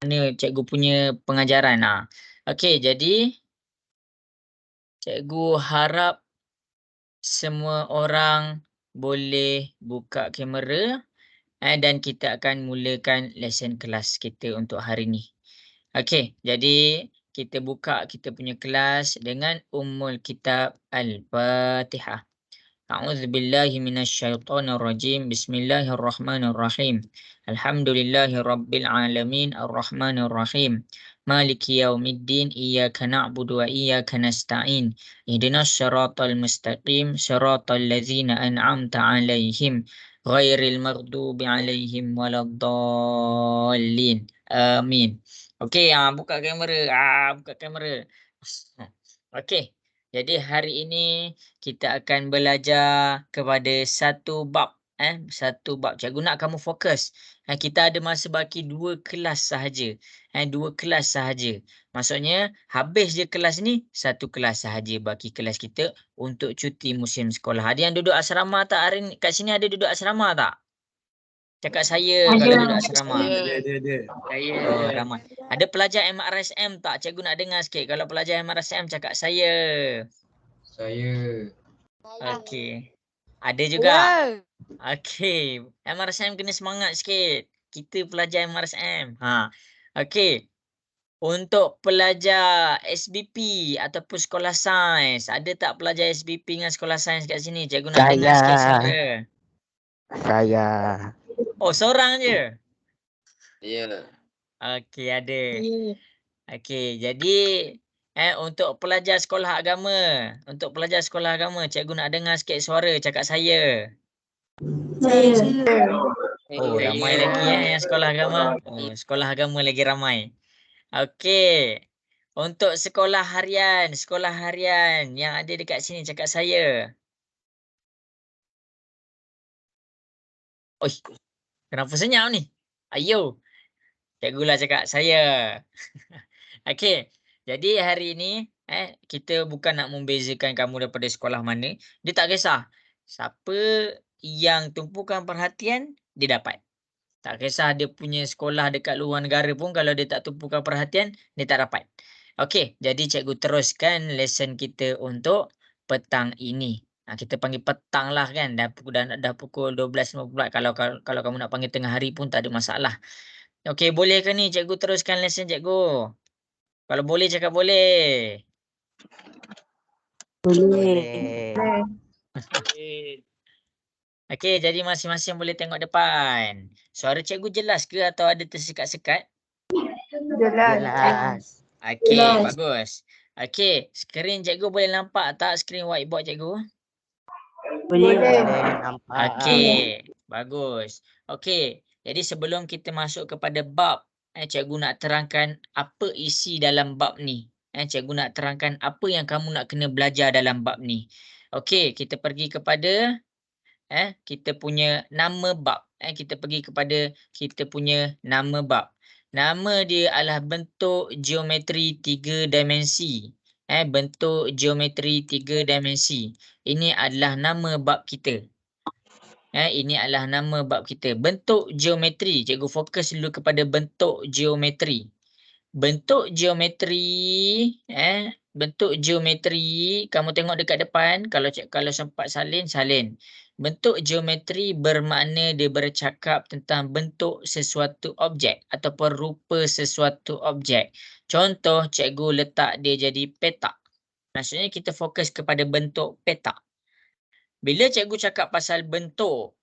cikgu punya pengajaran. Okey, jadi cikgu harap semua orang boleh buka kamera dan kita akan mulakan lesson kelas kita untuk hari ni. Okey, jadi kita buka kita punya kelas dengan Ummul Kitab Al-Fatihah. A'udzubillahi minasyaitonirrajim. Bismillahirrahmanirrahim. Alhamdulillahirabbil alamin arrahmanirrahim. Maliki yaumiddin. Iyyaka na'budu wa iyyaka nasta'in. Ihdinas siratal mustaqim. Siratal ladzina an'amta 'alaihim ghairil maghdubi 'alaihim waladdallin. Amin. Okey, buka kamera. Buka kamera. Okey. Jadi hari ini kita akan belajar kepada satu bab. Satu bab. Cikgu nak kamu fokus. Kita ada masa baki 2 kelas sahaja. 2 kelas sahaja. Maksudnya habis je kelas ni, 1 kelas sahaja baki kelas kita untuk cuti musim sekolah. Ada yang duduk asrama tak hari ni? Kat sini ada duduk asrama tak? Cakap saya kalau duduk asrama. Ada. Saya ramai. Ada pelajar MRSM tak? Cikgu nak dengar sikit. Kalau pelajar MRSM cakap saya. Saya. Okey. Ada juga? Okey. MRSM kena semangat sikit. Kita pelajar MRSM. Okey. Untuk pelajar SBP ataupun sekolah sains, ada tak pelajar SBP dengan sekolah sains kat sini? Cikgu nak dengar sikit suara. Saya. Oh, seorang je? Ya. Okey, ada. Okey, jadi untuk pelajar sekolah agama, cikgu nak dengar sikit suara cakap saya. Oh, ramai lagi yang sekolah agama. Oh, sekolah agama lagi ramai. Okey. Untuk sekolah harian yang ada dekat sini cakap saya. Oi, kenapa senyap ni? Ayo. Cikgu lah cakap saya. Okey. Jadi hari ini kita bukan nak membezakan kamu daripada sekolah mana. Dia tak kisah. Siapa yang tumpukan perhatian, dia dapat. Tak kisah dia punya sekolah dekat luar negara pun, kalau dia tak tumpukan perhatian, dia tak dapat. Okey, jadi cikgu teruskan lesson kita untuk petang ini. Kita panggil petang lah kan. Dah pukul 12.50. Kalau kamu nak panggil tengah hari pun tak ada masalah. Okey, boleh ke ni cikgu teruskan lesson cikgu? Kalau boleh cakap boleh. Boleh. Okey, jadi masing-masing boleh tengok depan. Suara cikgu jelas ke atau ada tersekat-sekat? Jelas. Okey, bagus. Okey, skrin cikgu boleh nampak tak skrin whiteboard cikgu? Boleh nampak. Okey, bagus. Okey, jadi sebelum kita masuk kepada bab, cikgu nak terangkan apa isi dalam bab ni. Cikgu nak terangkan apa yang kamu nak kena belajar dalam bab ni. Okey, kita pergi kepada kita punya nama bab. Kita pergi kepada kita punya nama bab. Nama dia adalah bentuk geometri 3 dimensi. Bentuk geometri 3 dimensi. Ini adalah nama bab kita. Ini adalah nama bab kita. Bentuk geometri. Cikgu fokus dulu kepada bentuk geometri. Bentuk geometri, bentuk geometri, kamu tengok dekat depan, kalau sempat salin. Bentuk geometri bermakna dia bercakap tentang bentuk sesuatu objek ataupun rupa sesuatu objek. Contoh, cikgu letak dia jadi petak. Maksudnya kita fokus kepada bentuk petak. Bila cikgu cakap pasal bentuk,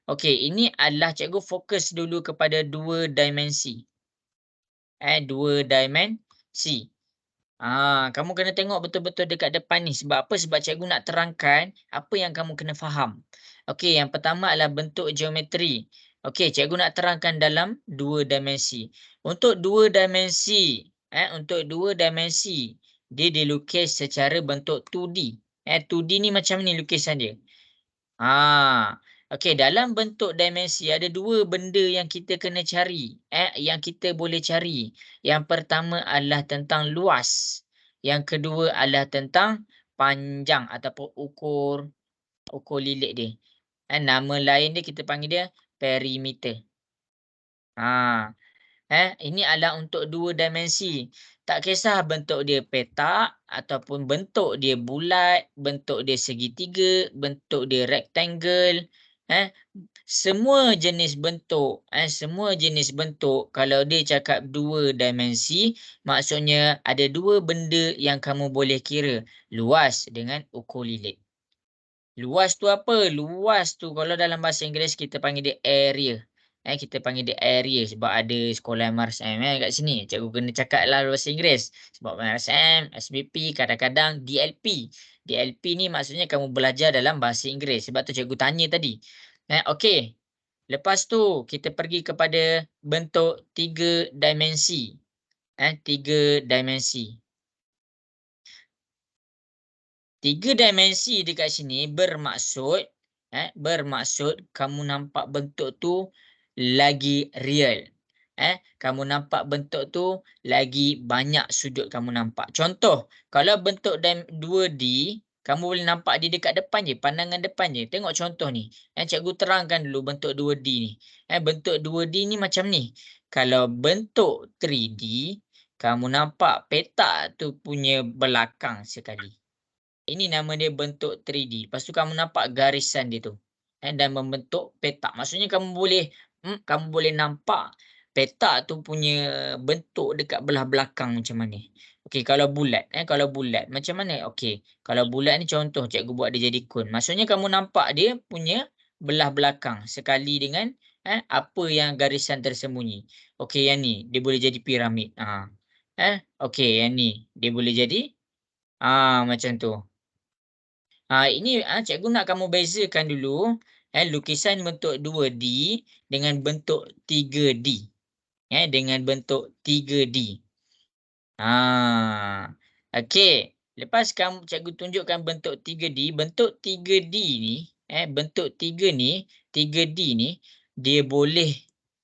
okey, ini adalah cikgu fokus dulu kepada 2 dimensi. 2 dimensi. Kamu kena tengok betul-betul dekat depan ni. Sebab apa? Sebab cikgu nak terangkan apa yang kamu kena faham. Okey, yang pertama adalah bentuk geometri. Okey, cikgu nak terangkan dalam 2 dimensi. Untuk 2 dimensi, dia dilukis secara bentuk 2D. 2D ni macam ni lukisan dia. Okey, dalam bentuk dimensi ada 2 benda yang kita kena cari. Yang kita boleh cari. Yang pertama adalah tentang luas. Yang kedua adalah tentang panjang ataupun ukur lilit dia. Nama lain dia kita panggil dia perimeter. Ini adalah untuk 2 dimensi. Tak kisah bentuk dia petak ataupun bentuk dia bulat, bentuk dia segitiga, bentuk dia rectangle. Semua jenis bentuk, semua jenis bentuk kalau dia cakap 2 dimensi, maksudnya ada 2 benda yang kamu boleh kira. Luas dengan ukur lilit. Luas tu apa? Luas tu kalau dalam bahasa Inggeris kita panggil dia area. Kita panggil dia area sebab ada sekolah MRSM kat sini. Cikgu kena cakap lah bahasa Inggeris. Sebab MRSM, SBP, kadang-kadang DLP. DLP ni maksudnya kamu belajar dalam bahasa Inggeris. Sebab tu cikgu tanya tadi. Okey. Lepas tu kita pergi kepada bentuk 3 dimensi. 3 dimensi. 3 dimensi dekat sini bermaksud kamu nampak bentuk tu lagi real. Kamu nampak bentuk tu lagi banyak sudut kamu nampak. Contoh, kalau bentuk 2D, kamu boleh nampak dia dekat depan je, pandangan depan je. Tengok contoh ni. Cikgu terangkan dulu bentuk 2D ni. Bentuk 2D ni macam ni. Kalau bentuk 3D, kamu nampak petak tu punya belakang sekali. Ini nama dia bentuk 3D. Lepas tu kamu nampak garisan dia tu. Dan membentuk petak. Maksudnya kamu boleh nampak petak tu punya bentuk dekat belah belakang macam mana. Okey, kalau bulat. Kalau bulat macam mana? Okey, kalau bulat ni contoh cikgu buat dia jadi kun. Maksudnya kamu nampak dia punya belah belakang sekali dengan apa yang garisan tersembunyi. Okey, yang ni dia boleh jadi piramid. Okey, yang ni dia boleh jadi macam tu. Ini cikgu nak kamu bezakan dulu lukisan bentuk 2D dengan bentuk 3D. Dengan bentuk 3D. Okey. Lepas cikgu tunjukkan bentuk 3D, bentuk 3D ni, bentuk 3D ni dia boleh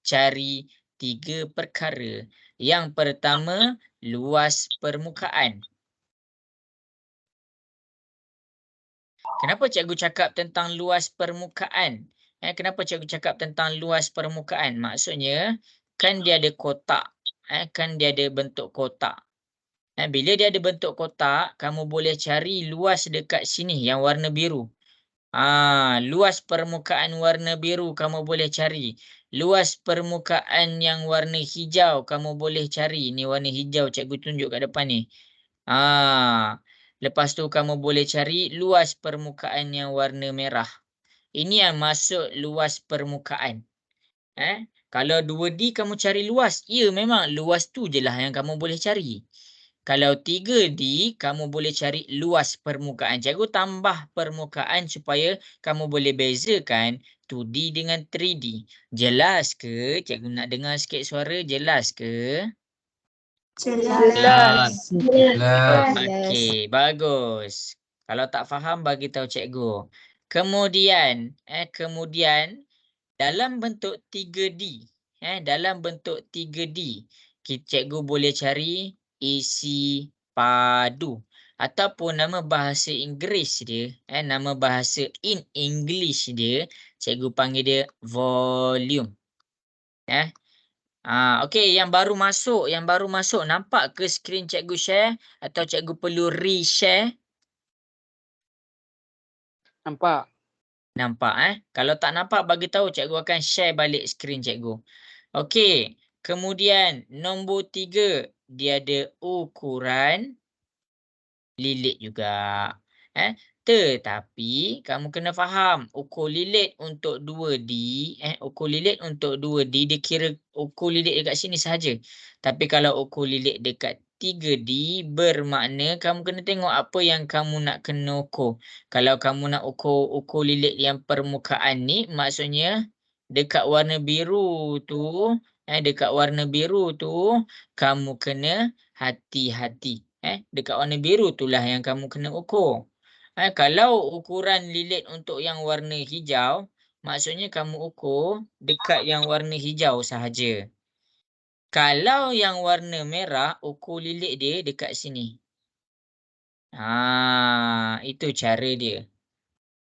cari 3 perkara. Yang pertama, luas permukaan. Kenapa cikgu cakap tentang luas permukaan? Kenapa cikgu cakap tentang luas permukaan? Maksudnya, kan dia ada kotak. Kan dia ada bentuk kotak. Bila dia ada bentuk kotak, kamu boleh cari luas dekat sini yang warna biru. Luas permukaan warna biru kamu boleh cari. Luas permukaan yang warna hijau kamu boleh cari. Ni warna hijau cikgu tunjuk kat depan ni. Lepas tu kamu boleh cari luas permukaan yang warna merah. Ini yang masuk luas permukaan. Kalau 2D kamu cari luas, ya memang luas tu je lah yang kamu boleh cari. Kalau 3D kamu boleh cari luas permukaan. Cikgu tambah permukaan supaya kamu boleh bezakan 2D dengan 3D. Jelas ke? Cikgu nak dengar sikit suara. Jelas ke? Jelas. Okey, bagus. Kalau tak faham bagi tahu cikgu. Kemudian dalam bentuk 3D, dalam bentuk 3D, cikgu boleh cari isi padu ataupun nama bahasa Inggeris dia, nama bahasa in English dia, cikgu panggil dia volume. Okey, yang baru masuk nampak ke skrin cikgu share atau cikgu perlu re-share? Nampak. Nampak Kalau tak nampak bagi tahu cikgu akan share balik skrin cikgu. Okey, kemudian nombor 3 dia ada ukuran lilit juga. Tetapi kamu kena faham ukur lilit untuk 2D, ukur lilit untuk 2D dia kira ukur lilit dekat sini sahaja. Tapi kalau ukur lilit dekat 3D bermakna kamu kena tengok apa yang kamu nak kena ukur. Kalau kamu nak ukur lilit yang permukaan ni maksudnya dekat warna biru tu, kamu kena hati-hati. Dekat warna biru itulah yang kamu kena ukur. Kalau ukuran lilit untuk yang warna hijau, maksudnya kamu ukur dekat yang warna hijau sahaja. Kalau yang warna merah, ukur lilit dia dekat sini. Itu cara dia.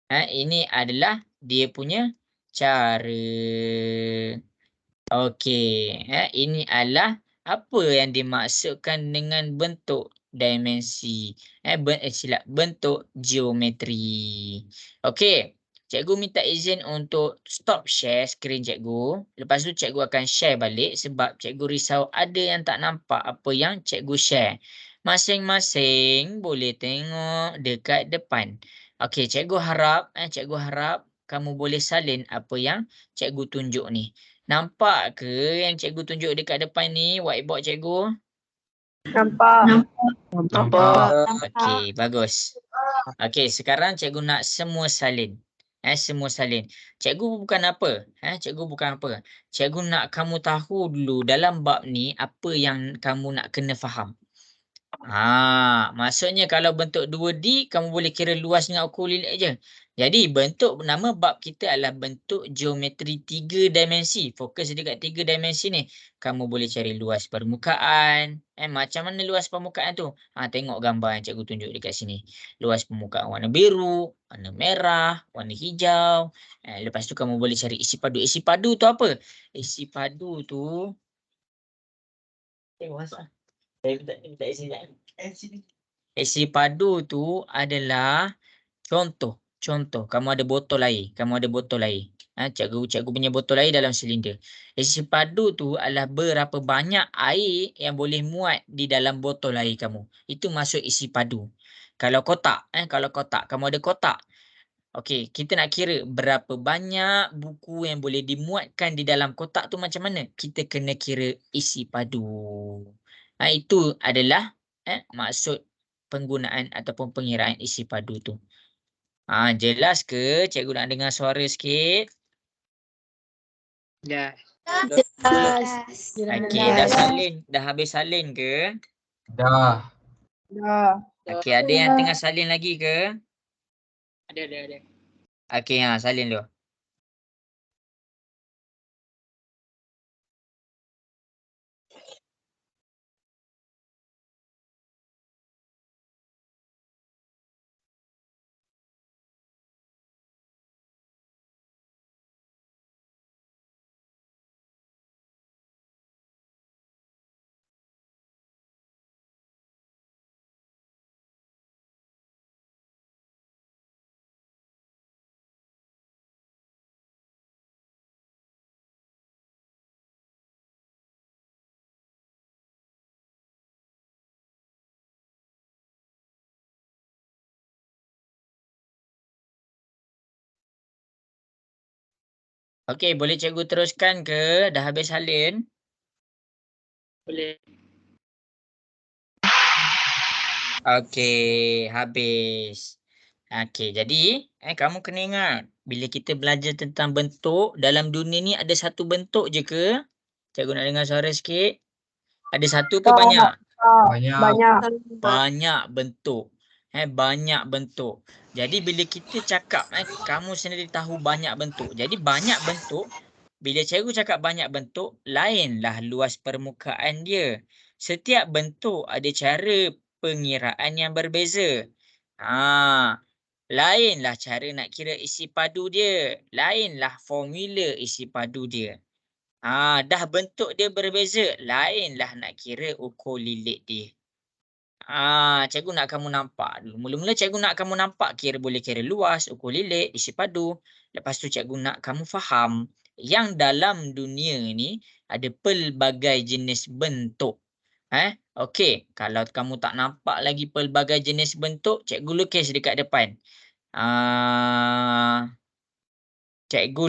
Ini adalah dia punya cara. Okey, ini adalah apa yang dimaksudkan dengan bentuk dimensi. Silap, bentuk geometri. Okey, cikgu minta izin untuk stop share skrin cikgu. Lepas tu cikgu akan share balik sebab cikgu risau ada yang tak nampak apa yang cikgu share. Masing-masing boleh tengok dekat depan. Okey, cikgu harap kamu boleh salin apa yang cikgu tunjuk ni. Nampak ke yang cikgu tunjuk dekat depan ni whiteboard cikgu? Nampak. Nampak. Okey, bagus. Okey, sekarang cikgu nak semua salin. Semua salin. Cikgu bukan apa? Cikgu bukan apa? Cikgu nak kamu tahu dulu dalam bab ni apa yang kamu nak kena faham. Maksudnya kalau bentuk 2D kamu boleh kira luas dengan ukur lilit je. Jadi bentuk nama bab kita adalah bentuk geometri 3 dimensi. Fokus dekat 3 dimensi ni. Kamu boleh cari luas permukaan. Macam mana luas permukaan tu? Tengok gambar yang cikgu tunjuk dekat sini. Luas permukaan warna biru, warna merah, warna hijau. Lepas tu kamu boleh cari isi padu. Isi padu tu apa? Isi padu tu tengok asal. Saya minta isi sini. Isi padu tu adalah contoh. Kamu ada botol air. Cikgu punya botol air dalam silinder. Isi padu tu adalah berapa banyak air yang boleh muat di dalam botol air kamu. Itu masuk isi padu. Kalau kotak, kamu ada kotak. Okey, kita nak kira berapa banyak buku yang boleh dimuatkan di dalam kotak tu macam mana? Kita kena kira isi padu. Itu adalah maksud penggunaan ataupun pengiraan isi padu tu. Jelas ke? Cikgu nak dengar suara sikit. Dah. Okey, dah salin. Dah habis salin ke? Dah. Okey, ada yang tengah salin lagi ke? Ada. Okey, salin dulu. Okey, boleh cikgu teruskan ke? Dah habis salin? Boleh. Okey, habis. Okey, jadi kamu kena ingat bila kita belajar tentang bentuk dalam dunia ni ada satu bentuk je ke? Cikgu nak dengar suara sikit. Ada satu ke banyak? Banyak. Banyak bentuk. Banyak bentuk. Jadi bila kita cakap kamu sendiri tahu banyak bentuk. Jadi banyak bentuk, bila cikgu cakap banyak bentuk, lainlah luas permukaan dia. Setiap bentuk ada cara pengiraan yang berbeza. Lainlah cara nak kira isi padu dia. Lainlah formula isi padu dia. Dah bentuk dia berbeza, lainlah nak kira ukur lilit dia. Cikgu nak kamu nampak dulu. Mula-mula cikgu nak kamu nampak boleh kira luas, ukur lilit, isi padu. Lepas tu cikgu nak kamu faham yang dalam dunia ni ada pelbagai jenis bentuk. Okey, kalau kamu tak nampak lagi pelbagai jenis bentuk, cikgu lukis dekat depan. Cikgu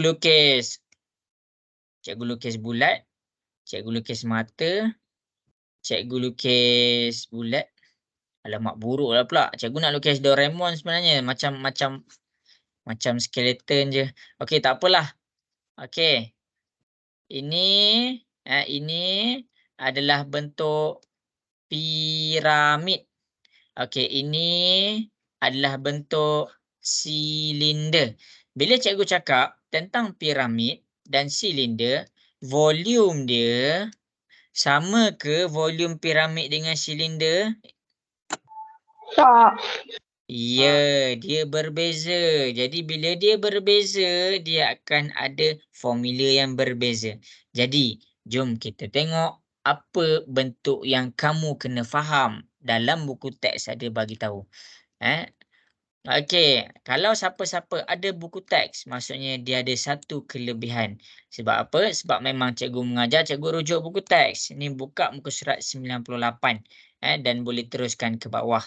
lukis bulat, cikgu lukis mata, cikgu lukis bulat. Alamak, buruklah pula. Cikgu nak lukis Doraemon sebenarnya. Macam skeleton je. Okey, tak apalah. Okey. Ini adalah bentuk piramid. Okey, ini adalah bentuk silinder. Bila cikgu cakap tentang piramid dan silinder, volume dia sama ke volume piramid dengan silinder? Tak. Ya, dia berbeza. Jadi bila dia berbeza, dia akan ada formula yang berbeza. Jadi, jom kita tengok apa bentuk yang kamu kena faham dalam buku teks ada bagi tahu. Okey, kalau siapa-siapa ada buku teks, maksudnya dia ada satu kelebihan. Sebab apa? Sebab memang cikgu mengajar, cikgu rujuk buku teks. Ini buka muka surat 98 dan boleh teruskan ke bawah.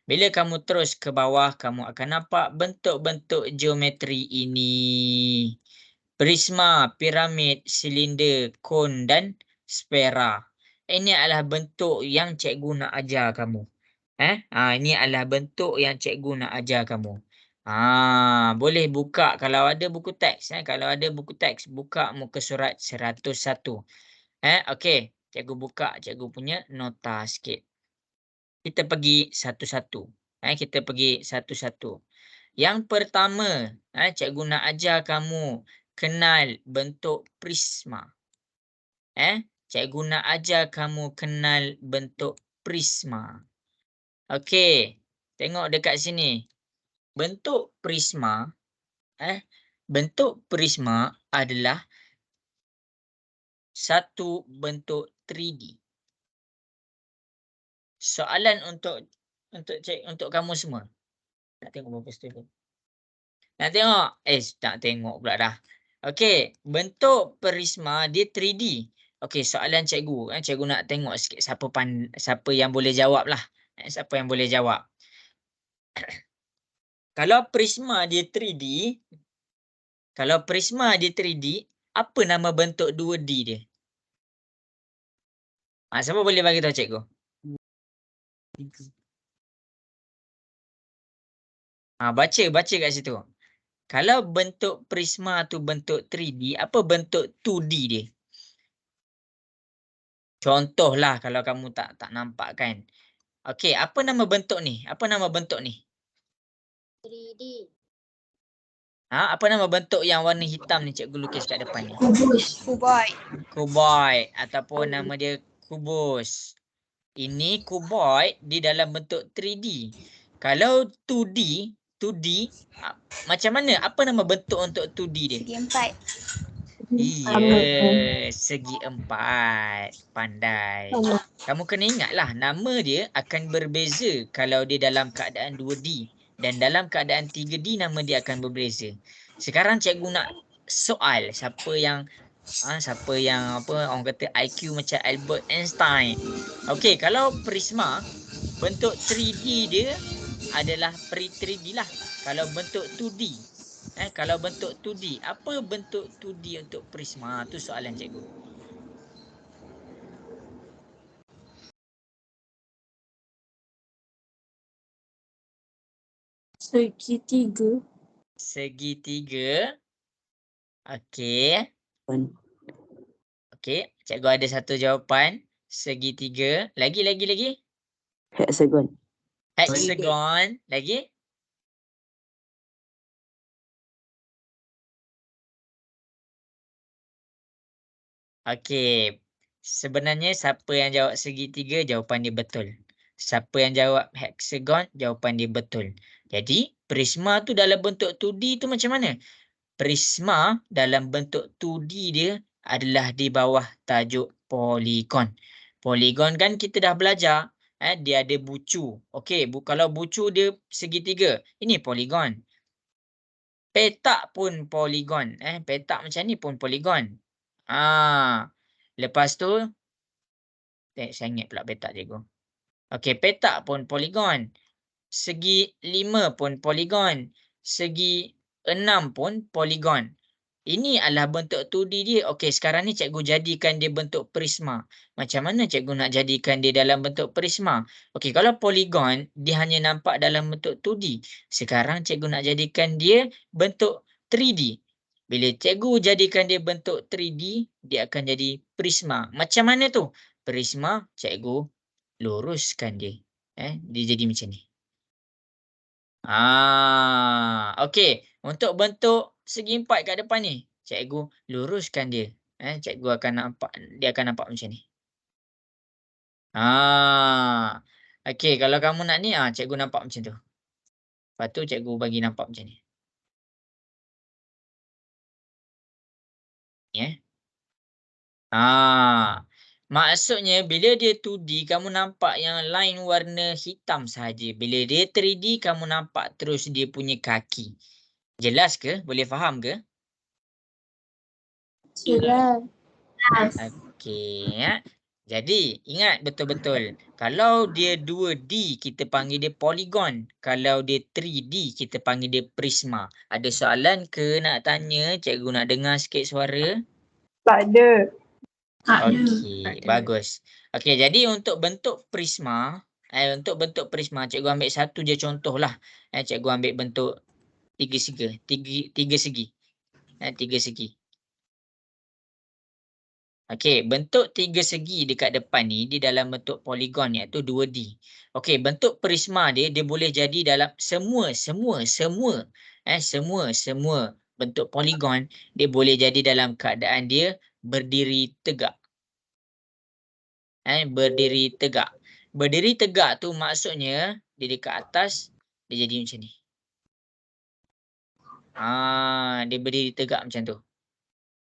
Bila kamu terus ke bawah, kamu akan nampak bentuk-bentuk geometri ini. Prisma, piramid, silinder, kon dan sfera. Ini adalah bentuk yang cikgu nak ajar kamu. Ini adalah bentuk yang cikgu nak ajar kamu. Boleh buka kalau ada buku teks. Kalau ada buku teks, buka muka surat 101. Okey, cikgu buka cikgu punya nota sikit. Kita pergi satu-satu. Kita pergi satu-satu. Yang pertama, cikgu nak ajar kamu kenal bentuk prisma. Cikgu nak ajar kamu kenal bentuk prisma. Okey, tengok dekat sini. Bentuk prisma, bentuk prisma adalah satu bentuk 3D. Soalan untuk kamu semua. Nak tengok berapa step? Nak tengok? Tak tengok pula dah. Okey, bentuk prisma dia 3D. Okey, soalan cikgu. Cikgu nak tengok sikit siapa yang boleh jawab lah. Siapa yang boleh jawab. Kalau prisma dia 3D, apa nama bentuk 2D dia? Siapa boleh bagi tahu cikgu? Baca kat situ. Kalau bentuk prisma tu bentuk 3D, apa bentuk 2D dia? Contohlah kalau kamu tak nampak kan. Okey, apa nama bentuk ni? 3D. Apa nama bentuk yang warna hitam ni cikgu lukis kat depan ni? Kuboid. Kuboid ataupun nama dia kubus. Ini kuboid di dalam bentuk 3D. Kalau 2D, macam mana? Apa nama bentuk untuk 2D dia? Segi 4. Iya, segi 4. Pandai. Kamu kena ingatlah, nama dia akan berbeza kalau dia dalam keadaan 2D. Dan dalam keadaan 3D, nama dia akan berbeza. Sekarang cikgu nak soal siapa yang orang kata IQ macam Albert Einstein. Okey, kalau prisma bentuk 3D dia adalah 3D lah. Kalau bentuk 2D, apa bentuk 2D untuk prisma? Tu soalan cikgu. Segitiga. Okey. Okey, cikgu ada satu jawapan. Segitiga. Lagi. Hexagon. Hexagon. Lagi? Okey. Sebenarnya siapa yang jawab segitiga, jawapan dia betul. Siapa yang jawab hexagon, jawapan dia betul. Jadi, prisma tu dalam bentuk 2D tu macam mana? Prisma dalam bentuk 2D dia adalah di bawah tajuk poligon. Poligon kan kita dah belajar. Dia ada bucu. Okey, kalau bucu dia segitiga. Ini poligon. Petak pun poligon. Petak macam ni pun poligon. Lepas tu, saya ingat pula petak cikgu. Okey, petak pun poligon. Segi 5 pun poligon. Segi 6 pun poligon. Ini adalah bentuk 2D dia. Okey, sekarang ni cikgu jadikan dia bentuk prisma. Macam mana cikgu nak jadikan dia dalam bentuk prisma? Okey, kalau poligon, dia hanya nampak dalam bentuk 2D. Sekarang cikgu nak jadikan dia bentuk 3D. Bila cikgu jadikan dia bentuk 3D, dia akan jadi prisma. Macam mana tu? Prisma, cikgu luruskan dia. Dia jadi macam ni. Okey. Untuk bentuk segi 4 kat depan ni, cikgu luruskan dia. Cikgu akan nampak macam ni. Okey, kalau kamu nak ni, cikgu nampak macam tu. Lepas tu cikgu bagi nampak macam ni. Ya. Maksudnya bila dia 2D kamu nampak yang line warna hitam saja. Bila dia 3D kamu nampak terus dia punya kaki. Jelas ke? Boleh faham ke? Jelas. Okey ya. Jadi ingat betul-betul. Kalau dia 2D kita panggil dia poligon. Kalau dia 3D kita panggil dia prisma. Ada soalan ke nak tanya? Cikgu nak dengar sikit suara. Tak ada. Okey, bagus. Okey, jadi untuk bentuk prisma, cikgu ambil satu je contohlah. Cikgu ambil bentuk tiga segi. Tiga segi. Tiga segi. Okey, bentuk tiga segi dekat depan ni di dalam bentuk poligon iaitu 2D. Okey, bentuk prisma dia boleh jadi dalam semua bentuk poligon dia boleh jadi dalam keadaan dia berdiri tegak. Berdiri tegak. Berdiri tegak tu maksudnya dia dekat atas dia jadi macam ni. Dia berdiri tegak macam tu.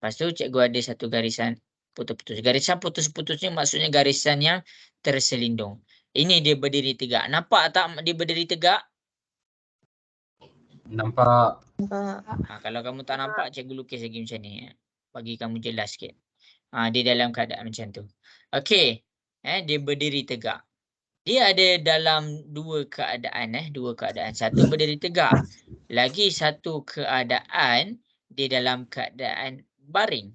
Lepas tu cikgu ada satu garisan putus-putus. Garisan putus-putusnya maksudnya garisan yang terselindung. Ini dia berdiri tegak. Nampak tak dia berdiri tegak? Nampak. Kalau kamu tak nampak, cikgu lukis lagi macam ni. Bagi kamu jelas sikit. Dia dalam keadaan macam tu. Okey. Dia berdiri tegak. Dia ada dalam dua keadaan. Satu berdiri tegak. Lagi satu keadaan dia dalam keadaan baring.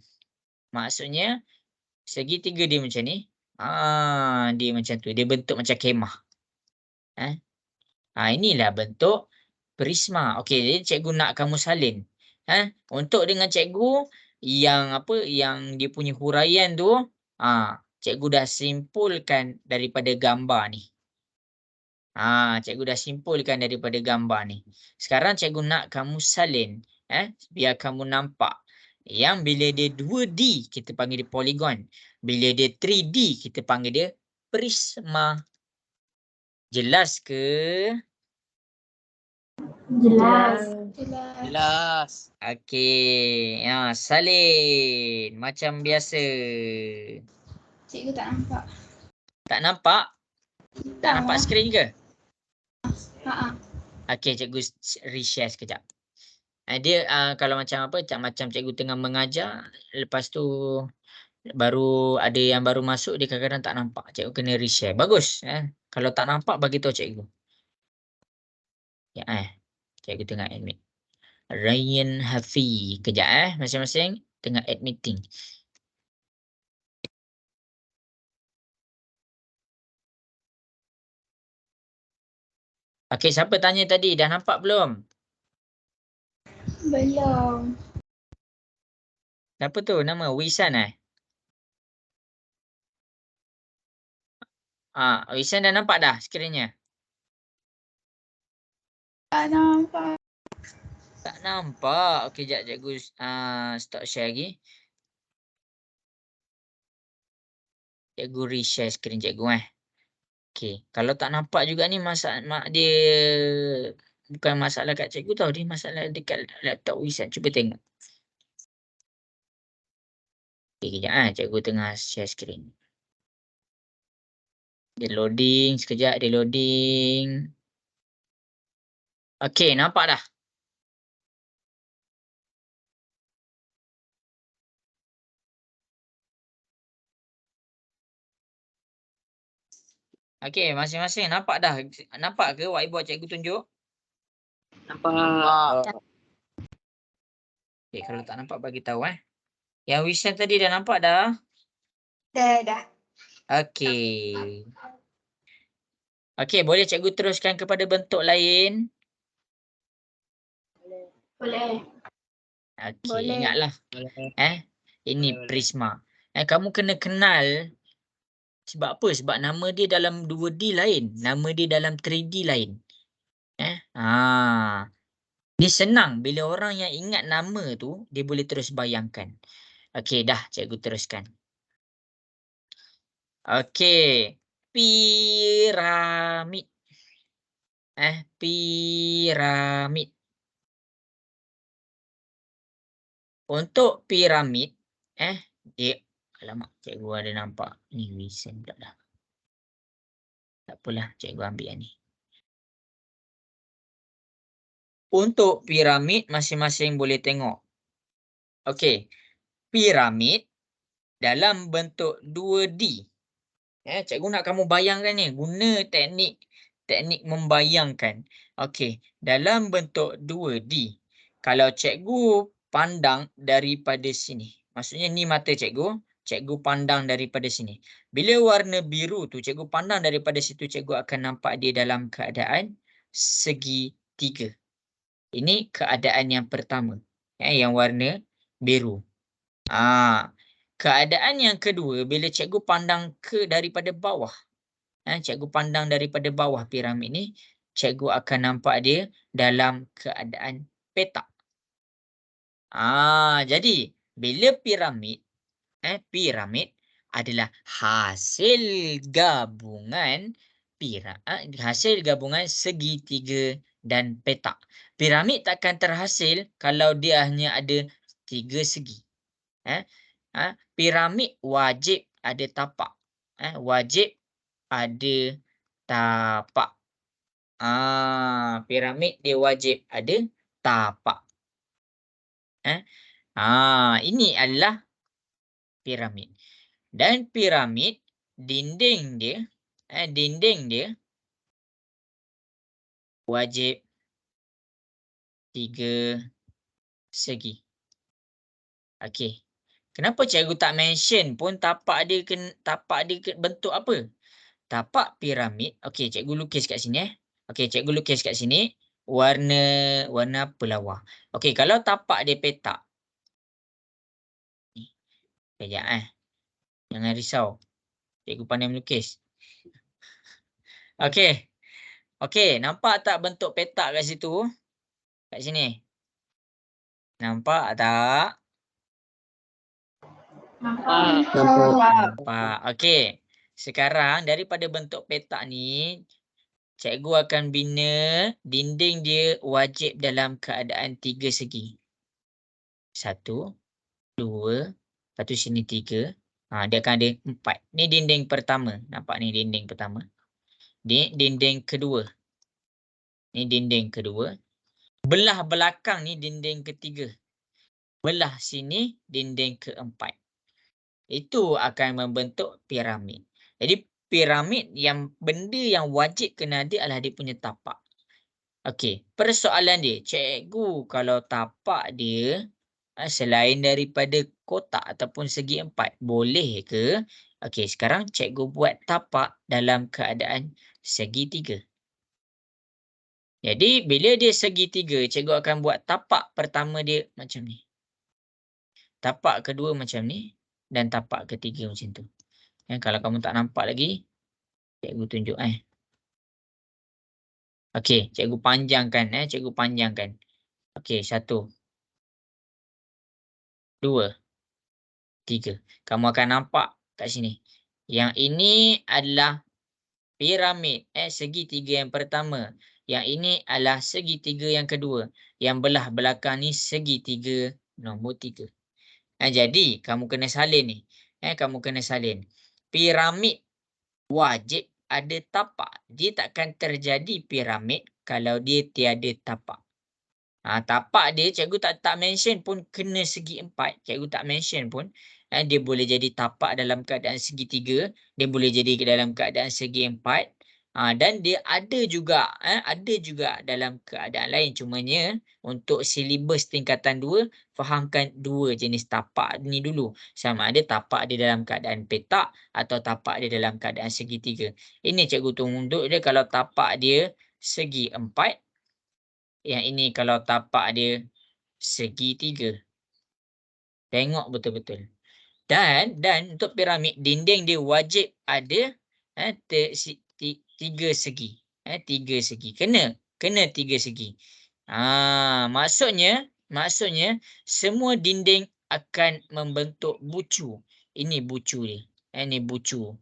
Maksudnya segitiga dia macam ni. Dia macam tu. Dia bentuk macam kemah. Inilah bentuk prisma. Okey, jadi cikgu nak kamu salin. Untuk dengan cikgu yang dia punya huraian tu, cikgu dah simpulkan daripada gambar ni. Cikgu dah simpulkan daripada gambar ni. Sekarang cikgu nak kamu salin. Biar kamu nampak. Yang bila dia 2D, kita panggil dia poligon. Bila dia 3D, kita panggil dia prisma. Jelas ke? Jelas. Okey. Salin. Macam biasa. Cikgu tak nampak. Tak nampak? Tak nampak skrin ke? Ha. Okey, cikgu reshare sekejap. Dia kalau macam apa, macam cikgu tengah mengajar, lepas tu baru ada yang baru masuk, dia kadang-kadang tak nampak. Cikgu kena reshare. Bagus. Kalau tak nampak, bagi tahu cikgu. Ya, cikgu tengah admit. Ryan Hafi. Kejap masing-masing tengah add meeting. Okey, siapa tanya tadi? Dah nampak belum? Belum. Siapa tu? Nama Wisan Wisan dah nampak dah skrinnya? Tak nampak. Tak nampak. Okey, jap cikgu stop share lagi. Cikgu reshare skrin cikgu Okey, kalau tak nampak juga ni dia bukan masalah kat cikgu tau, dia masalah dekat laptop Wisan. Cuba tengok. Okey, kejap cikgu tengah share skrin. Dia loading sekejap, dia loading. Okey, nampak dah. Okey, masing-masing nampak dah. Nampak ke whiteboard cikgu tunjuk? Nampak. Okey, kalau tak nampak bagi tahu Yang Wisan tadi dah nampak dah? Dah. Okey. Okey, boleh cikgu teruskan kepada bentuk lain? Boleh. Okey, ingatlah. Ini Boleh. prisma. Kamu kena kenal sebab apa? Sebab nama dia dalam 2D lain, nama dia dalam 3D lain. Dia senang bila orang yang ingat nama tu, dia boleh terus bayangkan. Okey, dah cikgu teruskan. Okey, piramid. Piramid. Untuk piramid, dia, alamak, cikgu ada nampak ni recent pula dah. Tak apalah, cikgu ambil yang ni. Untuk piramid, masing-masing boleh tengok. Okey, piramid dalam bentuk 2D. Cikgu nak kamu bayangkan ni, guna teknik membayangkan. Okey, dalam bentuk 2D. Kalau cikgu pandang daripada sini. Maksudnya ni mata cikgu, cikgu pandang daripada sini. Bila warna biru tu cikgu pandang daripada situ, cikgu akan nampak dia dalam keadaan segitiga. Ini keadaan yang pertama, yang warna biru. Keadaan yang kedua, bila cikgu pandang daripada bawah. Cikgu pandang daripada bawah piramid ni, cikgu akan nampak dia dalam keadaan petak. Jadi bila piramid, piramid adalah hasil gabungan segitiga dan petak. Piramid takkan terhasil kalau dia hanya ada 3 segi. Piramid wajib ada tapak. Wajib ada tapak. Piramid dia wajib ada tapak. Ini adalah piramid. Dan piramid dinding dia wajib 3 segi. Okey. Kenapa cikgu tak mention pun tapak dia bentuk apa? Tapak piramid. Okey, cikgu lukis kat sini Okey, cikgu lukis kat sini warna apa lawa. Okey, kalau tapak dia petak. Kejap Jangan risau. Cikgu pandai melukis. Okey. Okey, nampak tak bentuk petak kat situ? Kat sini. Nampak tak? Nampak. Okey. Sekarang daripada bentuk petak ni, cikgu akan bina dinding dia wajib dalam keadaan 3 segi. 1, 2, lepas tu sini 3. Dia akan ada 4. Ni dinding pertama. Nampak ni dinding pertama. Ni dinding kedua. Ni dinding kedua. Belah belakang ni dinding ketiga. Belah sini dinding keempat. Itu akan membentuk piramid. Jadi piramid benda yang wajib kena ada adalah dia punya tapak. Okey, persoalan dia, cikgu kalau tapak dia selain daripada kotak ataupun segi 4, boleh ke? Okey, sekarang cikgu buat tapak dalam keadaan segitiga. Jadi bila dia segitiga, cikgu akan buat tapak pertama dia macam ni. Tapak kedua macam ni dan tapak ketiga macam tu. Kalau kamu tak nampak lagi, cikgu tunjuk Okey, cikgu panjangkan cikgu panjangkan. Okey, 1, 2, 3. Kamu akan nampak kat sini. Yang ini adalah piramid segitiga yang pertama. Yang ini adalah segitiga yang kedua. Yang belah belakang ni segitiga nombor 3. Jadi kamu kena salin ni. Kamu kena salin. Piramid wajib ada tapak. Dia takkan terjadi piramid kalau dia tiada tapak. Tapak dia cikgu tak mention pun kena segi 4. Cikgu tak mention pun. Dia boleh jadi tapak dalam keadaan segitiga. Dia boleh jadi dalam keadaan segi 4. Dan dia ada juga dalam keadaan lain. Cumanya untuk silibus tingkatan 2, fahamkan 2 jenis tapak ni dulu. Sama ada tapak dia dalam keadaan petak atau tapak dia dalam keadaan segitiga. Ini cikgu tunjuk dia kalau tapak dia segi 4. Yang ini kalau tapak dia segitiga. Tengok betul-betul. Dan untuk piramid, dinding dia wajib ada 3 segi. 3 segi. Kena 3 segi. Maksudnya semua dinding akan membentuk bucu. Ini bucu dia. Ini bucu.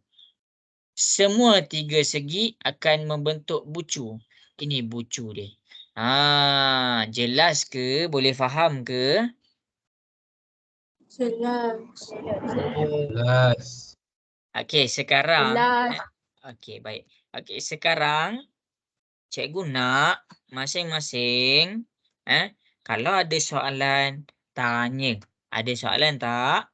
Semua 3 segi akan membentuk bucu. Ini bucu dia. Jelas ke? Boleh faham ke? Jelas. Jelas. Okey, sekarang. Jelas. Okey, baik. Okey, sekarang cikgu nak masing-masing kalau ada soalan tanya. Ada soalan tak?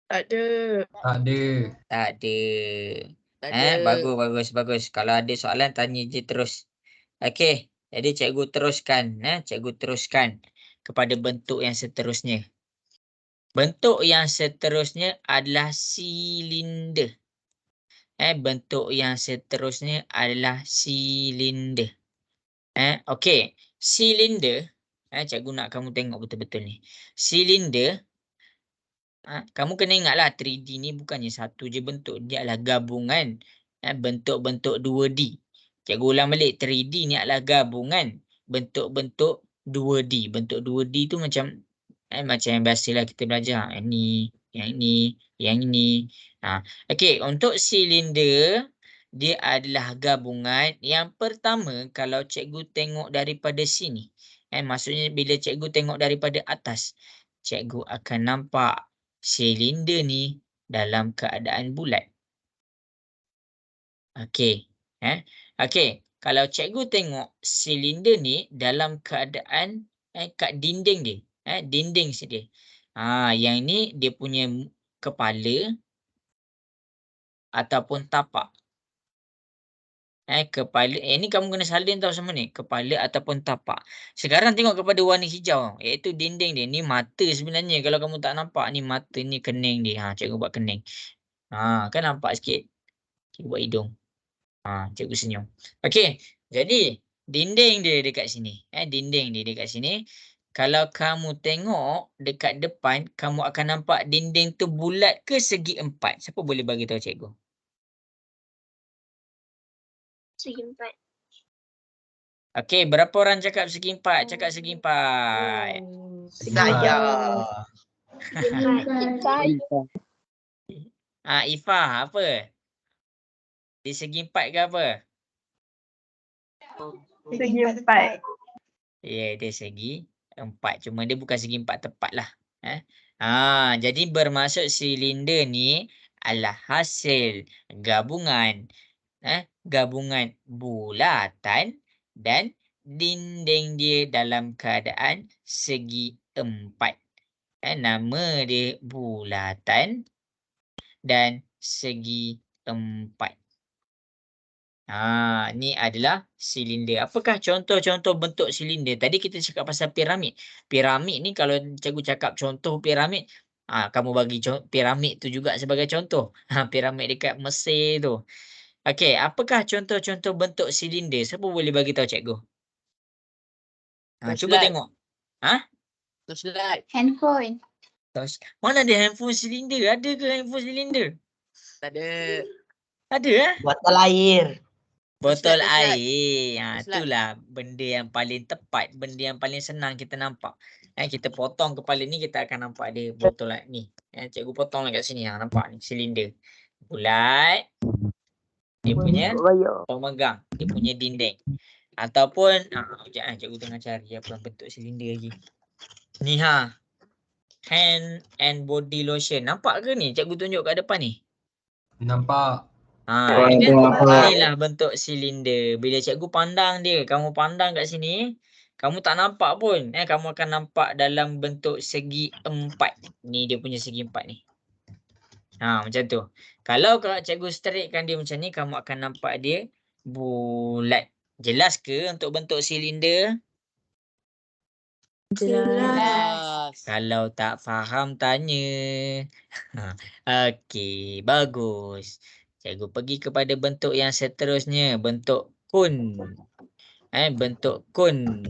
Tak ada. Tak ada. Tak ada. Tak ada. Bagus. Kalau ada soalan tanya je terus. Okey, jadi cikgu teruskan, cikgu teruskan kepada bentuk yang seterusnya. Bentuk yang seterusnya adalah silinder. Bentuk yang seterusnya adalah silinder. Okey. Silinder, cikgu nak kamu tengok betul-betul ni. Silinder, kamu kena ingatlah 3D ni bukannya satu je bentuk. Dia adalah gabungan bentuk-bentuk 2D. Cikgu ulang balik. 3D ni adalah gabungan bentuk-bentuk 2D. Bentuk 2D tu macam yang biasalah kita belajar. Yang ini. Okey, untuk silinder, dia adalah gabungan. Yang pertama, kalau cikgu tengok daripada sini. Maksudnya bila cikgu tengok daripada atas, cikgu akan nampak silinder ni dalam keadaan bulat. Okey. Okey. Kalau cikgu tengok silinder ni dalam keadaan kat dinding dia. Dinding dia. Yang ni dia punya kepala ataupun tapak. Kepala. Ni kamu kena salin tahu sama ni. Kepala ataupun tapak. Sekarang tengok kepada warna hijau. Iaitu dinding dia. Ni mata sebenarnya. Kalau kamu tak nampak ni mata ni kening dia. Cikgu buat kening. Kan nampak sikit. Cikgu buat hidung. Cikgu senyum. Okey. Jadi dinding dia dekat sini. Dinding dia dekat sini. Kalau kamu tengok dekat depan, kamu akan nampak dinding tu bulat ke segi empat. Siapa boleh bagi tahu cikgu? Segi empat. Okey, berapa orang cakap segi empat? Cakap segi empat. Saya. Ifah, apa? Di segi empat ke apa? Segi empat. Ya, dia segi empat. Cuma dia bukan segi empat tepat lah. Jadi bermaksud silinder ni adalah hasil gabungan gabungan bulatan dan dinding dia dalam keadaan segi empat. Nama dia bulatan dan segi empat. Ni adalah silinder. Apakah contoh-contoh bentuk silinder? Tadi kita cakap pasal piramid. Piramid ni kalau cikgu cakap contoh piramid, kamu bagi piramid tu juga sebagai contoh. Piramid dekat Mesir tu. Okey, apakah contoh-contoh bentuk silinder? Siapa boleh bagi tahu cikgu? Cuba tengok. Torchlight. Handphone. Mana ada handphone silinder? Ada ke handphone silinder? Tak ada. Ada Botol air. Botol Torchlight. air. Torchlight. Itulah benda yang paling tepat. Benda yang paling senang kita nampak. Kita potong kepala ni, kita akan nampak dia botol air ni. Cikgu potong kat sini. Nampak ni, silinder. Bulat. Dia punya pemegang. Dia punya dinding. Ataupun, sekejap cikgu tengah cari apa bentuk silinder lagi. Ni hand and body lotion. Nampak ke ni? Cikgu tunjuk kat depan ni. Nampak. Inilah bentuk silinder. Bila cikgu pandang dia, kamu pandang kat sini, kamu tak nampak pun. Kamu akan nampak dalam bentuk segi empat. Ni dia punya segi empat ni. Macam tu. Kalau cikgu straightkan dia macam ni, kamu akan nampak dia bulat. Jelas ke untuk bentuk silinder? Jelas. Kalau tak faham, tanya. Okey, bagus. Cikgu pergi kepada bentuk yang seterusnya. Bentuk kun. Bentuk kun.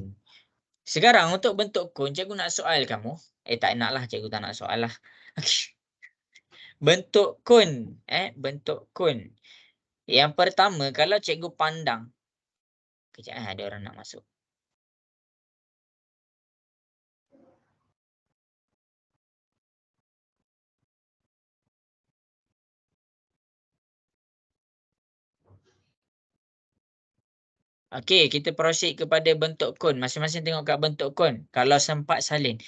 Sekarang untuk bentuk kun, cikgu nak soal kamu. Tak nak lah, cikgu tak nak soal lah. Bentuk kun. Bentuk kun. Yang pertama, kalau cikgu pandang. Kejap, ada orang nak masuk. Okey, kita proceed kepada bentuk kon. Masing-masing tengok kat bentuk kon. Kalau sempat salin.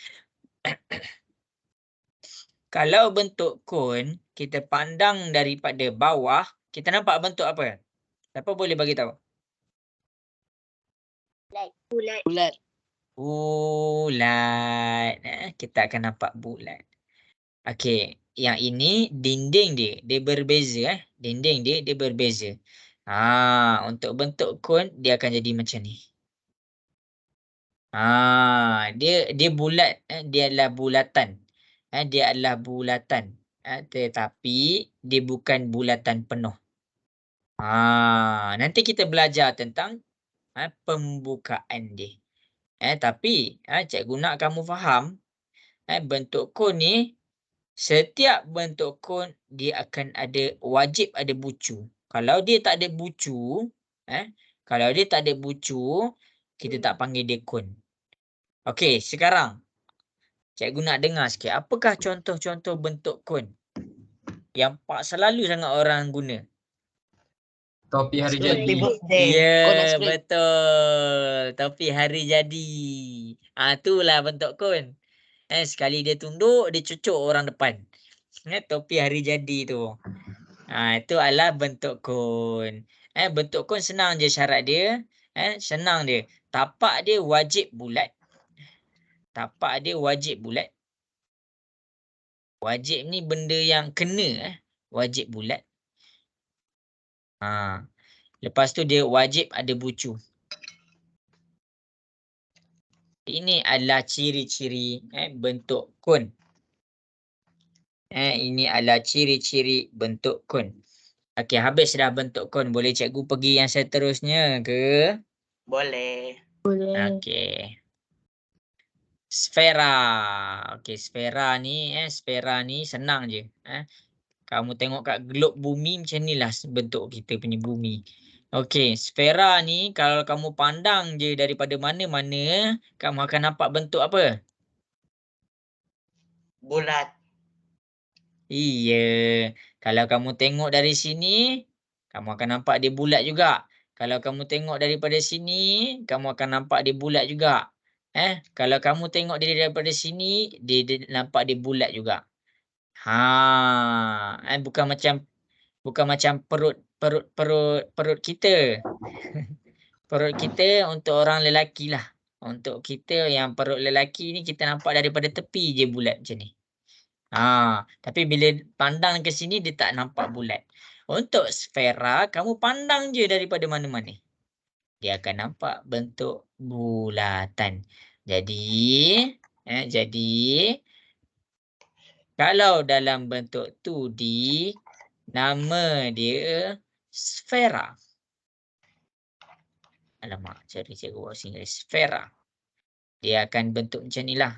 Kalau bentuk kon, kita pandang daripada bawah, kita nampak bentuk apa? Siapa boleh bagi tahu? Bulat. Bulat. Bulat. Kita akan nampak bulat. Okey, yang ini dinding dia berbeza. Dinding dia berbeza. Untuk bentuk kon, dia akan jadi macam ni. Dia bulat, dia adalah bulatan. Dia adalah bulatan. Tetapi dia bukan bulatan penuh. Nanti kita belajar tentang pembukaan dia. Tapi cikgu nak kamu faham, bentuk kon ni, setiap bentuk kon dia akan ada, wajib ada bucu. Kalau dia tak ada bucu, kita tak panggil dia kon. Okey, sekarang cikgu nak dengar sikit. Apakah contoh-contoh bentuk kon yang selalu sangat orang guna? Topi hari Happy jadi. birthday. Ya, Kon aiskrim. betul. Topi hari jadi. Itulah bentuk kon. Sekali dia tunduk, dia cucuk orang depan. Topi hari jadi tu. Itu adalah bentuk kon. Bentuk kon senang je syarat dia. Senang dia. Tapak dia wajib bulat. Tapak dia wajib bulat. Wajib ni benda yang kena. Wajib bulat. Lepas tu dia wajib ada bucu. Ini adalah ciri-ciri bentuk kon. Ini adalah ciri-ciri bentuk kon. Okey, habis dah bentuk kon. Boleh cikgu pergi yang seterusnya ke? Boleh. Okey. Sfera. Okey, sfera ni senang je. Kamu tengok kat globe bumi macam ni lah bentuk kita punya bumi. Okey, sfera ni kalau kamu pandang je daripada mana-mana, kamu akan nampak bentuk apa? Bulat. Iya. Kalau kamu tengok dari sini, kamu akan nampak dia bulat juga. Kalau kamu tengok daripada sini, kamu akan nampak dia bulat juga. Kalau kamu tengok dia daripada sini, dia nampak dia bulat juga. Bukan macam perut kita. Perut kita untuk orang lelaki lah. Untuk kita yang perut lelaki ni kita nampak daripada tepi je bulat macam ni. Tapi bila pandang ke sini dia tak nampak bulat. Untuk sfera kamu pandang je daripada mana-mana. Dia akan nampak bentuk bulatan. Jadi kalau dalam bentuk 2D, nama dia sfera. Alamak, cari cikgu buat sini. Sfera. Dia akan bentuk macam ni lah.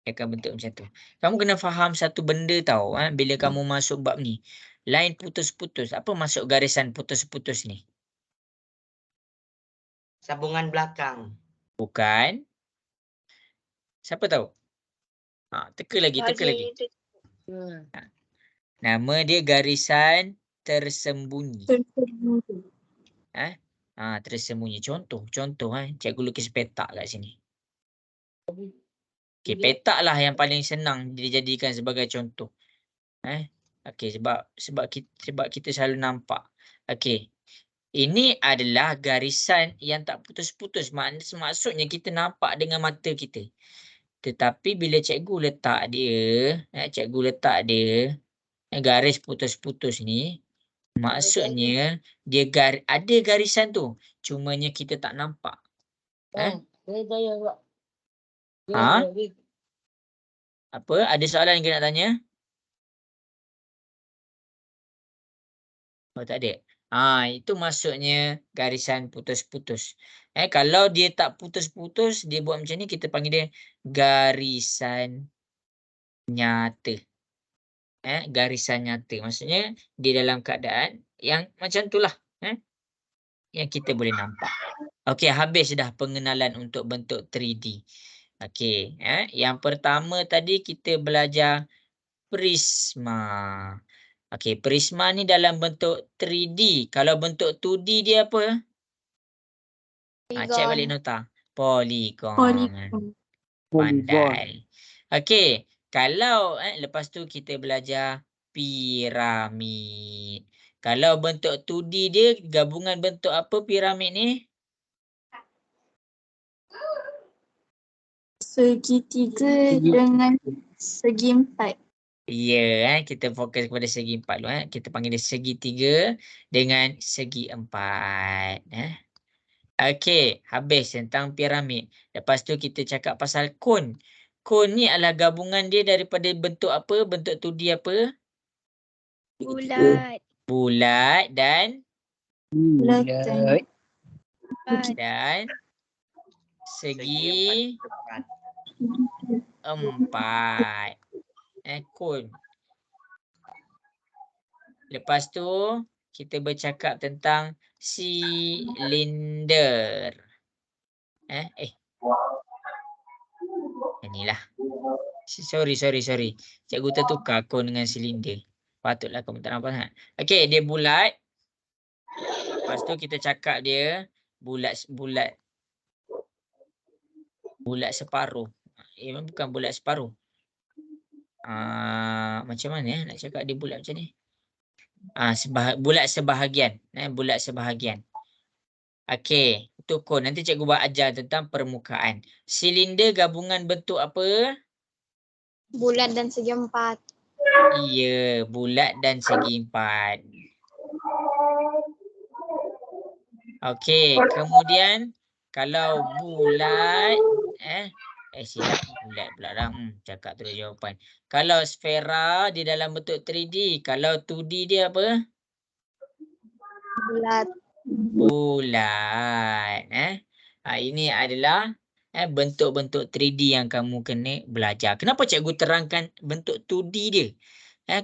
Dia akan bentuk macam tu. Kamu kena faham satu benda tau. Bila kamu masuk bab ni. Line putus-putus. Apa maksud garisan putus-putus ni? Sambungan belakang. Bukan. Siapa tahu? Teka lagi. Nama dia garisan tersembunyi. Tersembunyi. Contoh. Cikgu lukis petak kat sini. Okey, petak lah yang paling senang dijadikan sebagai contoh. Okey, sebab kita selalu nampak. Okey. Ini adalah garisan yang tak putus-putus. Maksudnya kita nampak dengan mata kita. Tetapi bila cikgu letak dia, garis putus-putus ni, maksudnya dia ada garisan tu. Cumanya kita tak nampak. Apa? Ada soalan yang kena tanya? Oh, tak ada. Itu maksudnya garisan putus-putus. Kalau dia tak putus-putus, dia buat macam ni, kita panggil dia garisan nyata. Garisan nyata. Maksudnya dia dalam keadaan yang macam tu lah. Yang kita boleh nampak. Okey, habis dah pengenalan untuk bentuk 3D. Okey, yang pertama tadi kita belajar prisma. Okey, prisma ni dalam bentuk 3D. Kalau bentuk 2D dia apa? Cek balik nota. Poligon. Pandai. Okey, kalau lepas tu kita belajar piramid. Kalau bentuk 2D dia gabungan bentuk apa piramid ni? Segitiga dengan segi empat. Ya, kita fokus kepada segi empat dulu. Kita panggil dia segitiga dengan segi empat. Okey, habis tentang piramid. Lepas tu kita cakap pasal kon. Kon ni adalah gabungan dia daripada bentuk apa? Bentuk 2D apa? Bulat. Bulat dan segi empat. Kon. Lepas tu kita bercakap tentang silinder. Inilah. Sorry. Cikgu tertukar kon dengan silinder. Patutlah kamu tak nampak. Okey, dia bulat. Lepas tu kita cakap dia bulat separuh. Bukan bulat separuh. Macam mana nak cakap dia bulat macam ni? Bulat sebahagian. Bulat sebahagian. Okey, itu kon. Nanti cikgu buat ajar tentang permukaan. Silinder gabungan bentuk apa? Bulat dan segi empat. Ya, bulat dan segi empat. Okey, kemudian kalau bulat silap bulat pula dah. Cakap terus jawapan. Kalau sfera di dalam bentuk 3D, kalau 2D dia apa? Bulat. Ini adalah bentuk-bentuk 3D yang kamu kena belajar. Kenapa cikgu terangkan bentuk 2D dia?